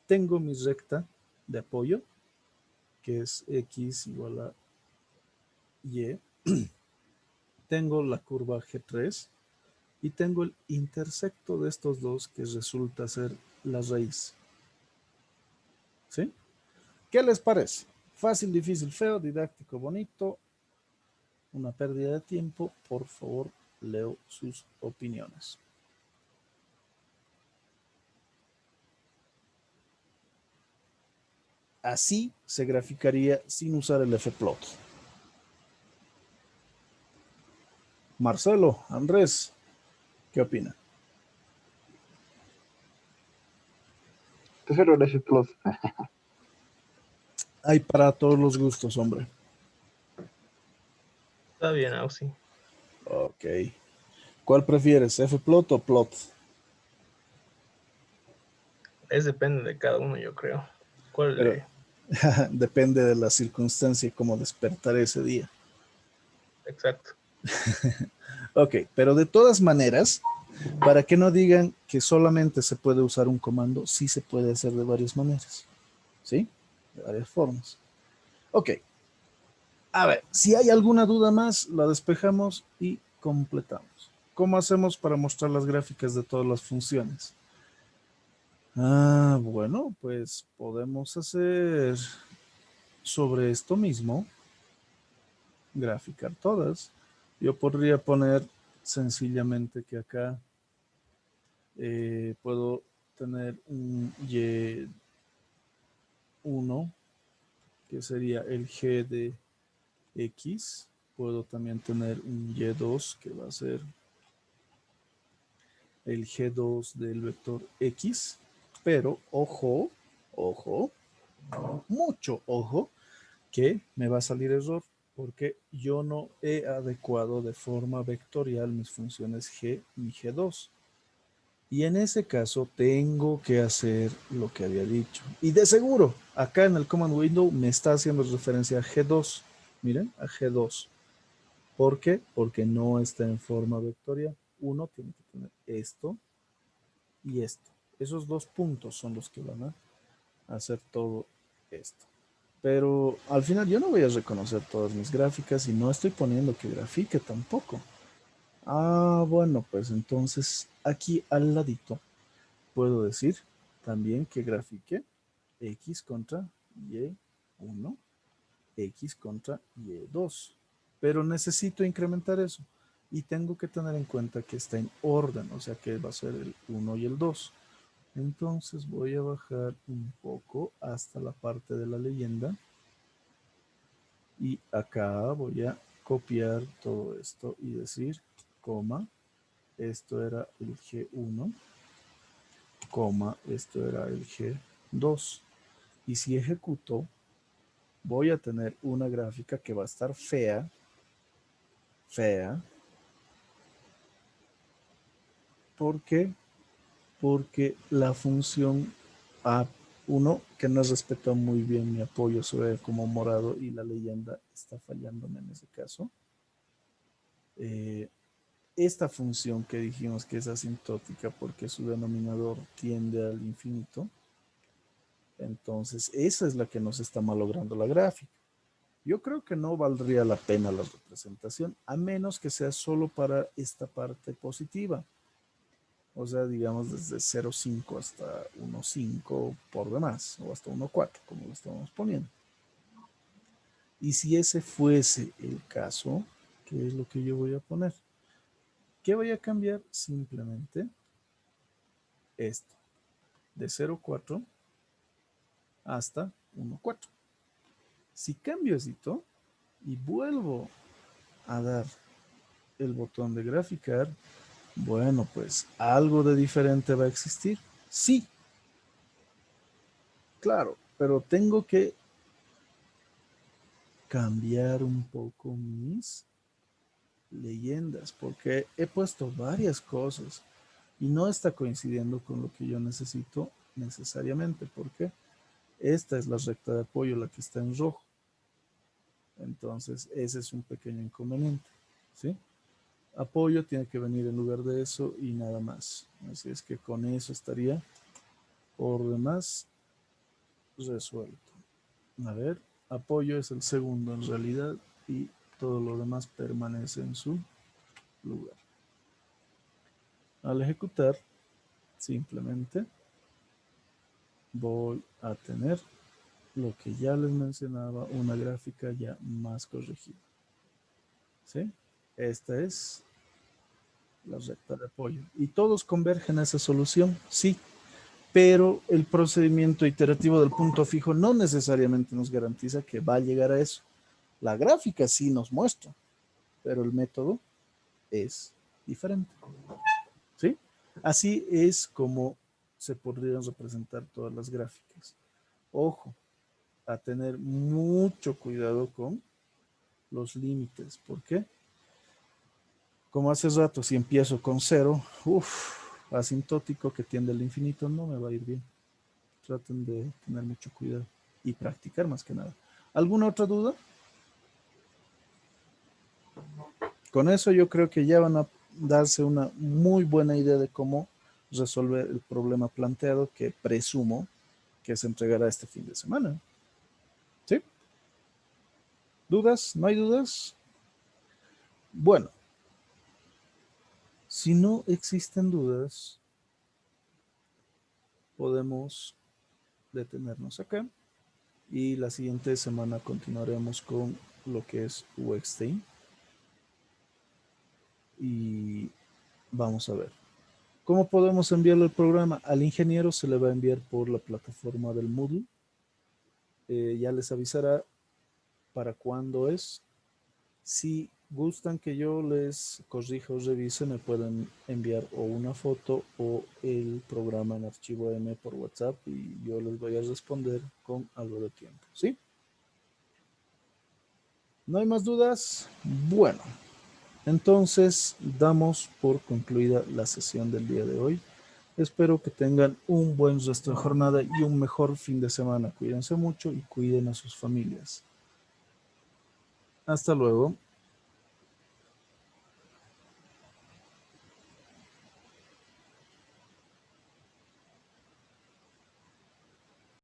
S1: Tengo mi recta de apoyo, que es X igual a Y. Tengo la curva G3 y tengo el intersecto de estos dos que resulta ser la raíz. ¿Sí? ¿Qué les parece? Fácil, difícil, feo, didáctico, bonito, una pérdida de tiempo. Por favor, leo sus opiniones. Así se graficaría sin usar el Fplot. Marcelo, Andrés, ¿qué opina?
S6: Prefiero el F Plus.
S1: Hay para todos los gustos, hombre.
S5: Está bien, Auxi.
S1: Ok. ¿Cuál prefieres, Fplot o plot?
S5: Es depende de cada uno, yo creo. ¿Cuál
S1: Pero
S5: le
S1: Depende de la circunstancia y cómo despertaré ese día.
S5: Exacto.
S1: Ok, pero de todas maneras, para que no digan que solamente se puede usar un comando, sí se puede hacer de varias maneras. ¿Sí? De varias formas. Ok. A ver, si hay alguna duda más, la despejamos y completamos. ¿Cómo hacemos para mostrar las gráficas de todas las funciones? Bueno, pues podemos hacer sobre esto mismo, graficar todas. Yo podría poner sencillamente que acá puedo tener un Y1, que sería el G de X. Puedo también tener un Y2, que va a ser el G2 del vector X. Pero ojo, ojo, mucho ojo, que me va a salir error porque yo no he adecuado de forma vectorial mis funciones G y G2. Y en ese caso tengo que hacer lo que había dicho. Y de seguro, acá en el command window me está haciendo referencia a G2. Miren, a G2. ¿Por qué? Porque no está en forma vectorial. Uno tiene que tener esto y esto. Esos dos puntos son los que van a hacer todo esto. Pero al final yo no voy a reconocer todas mis gráficas y no estoy poniendo que grafique tampoco. Bueno, pues entonces aquí al ladito puedo decir también que grafique X contra Y1, X contra Y2. Pero necesito incrementar eso. Y tengo que tener en cuenta que está en orden, o sea que va a ser el 1 y el 2. Entonces voy a bajar un poco hasta la parte de la leyenda. Y acá voy a copiar todo esto y decir, coma, esto era el G1, coma, esto era el G2. Y si ejecuto, voy a tener una gráfica que va a estar fea, fea. ¿Por qué? Porque la función A1, que no respetó muy bien mi apoyo, se ve como morado y la leyenda está fallándome en ese caso. Esta función que dijimos que es asintótica porque su denominador tiende al infinito, entonces esa es la que nos está malogrando la gráfica. Yo creo que no valdría la pena la representación, a menos que sea solo para esta parte positiva. O sea, digamos desde 0,5 hasta 1,5 por demás, o hasta 1,4, como lo estamos poniendo. Y si ese fuese el caso, ¿qué es lo que yo voy a poner? ¿Qué voy a cambiar? Simplemente esto, de 0,4 hasta 1,4. Si cambio esto y vuelvo a dar el botón de graficar, bueno, pues algo de diferente va a existir. Sí, claro, pero tengo que cambiar un poco mis leyendas porque he puesto varias cosas y no está coincidiendo con lo que yo necesito necesariamente, porque esta es la recta de apoyo, la que está en rojo. Entonces, ese es un pequeño inconveniente, ¿sí? Apoyo tiene que venir en lugar de eso y nada más. Así es que con eso estaría por demás resuelto. A ver, apoyo es el segundo en realidad y todo lo demás permanece en su lugar. Al ejecutar, simplemente voy a tener lo que ya les mencionaba, una gráfica ya más corregida. ¿Sí? Esta es la recta de apoyo. ¿Y todos convergen a esa solución? Sí, pero el procedimiento iterativo del punto fijo no necesariamente nos garantiza que va a llegar a eso. La gráfica sí nos muestra, pero el método es diferente. ¿Sí? Así es como se podrían representar todas las gráficas. Ojo, a tener mucho cuidado con los límites. ¿Por qué? Como hace rato, si empiezo con 0, asintótico que tiende al infinito, no me va a ir bien. Traten de tener mucho cuidado. y practicar más que nada. ¿Alguna otra duda? Con eso yo creo que ya van a darse una muy buena idea de cómo resolver el problema planteado, que presumo que se entregará este fin de semana. ¿Sí? ¿Dudas? ¿No hay dudas? Bueno, si no existen dudas, podemos detenernos acá y la siguiente semana continuaremos con lo que es Wechstein y vamos a ver. ¿Cómo podemos enviarle el programa? Al ingeniero se le va a enviar por la plataforma del Moodle. Ya les avisará para cuándo es. Si gustan que yo les corrija o revise, me pueden enviar o una foto o el programa en archivo M por WhatsApp y yo les voy a responder con algo de tiempo. ¿Sí? ¿No hay más dudas? Bueno, entonces damos por concluida la sesión del día de hoy. Espero que tengan un buen resto de jornada y un mejor fin de semana. Cuídense mucho y cuiden a sus familias. Hasta luego.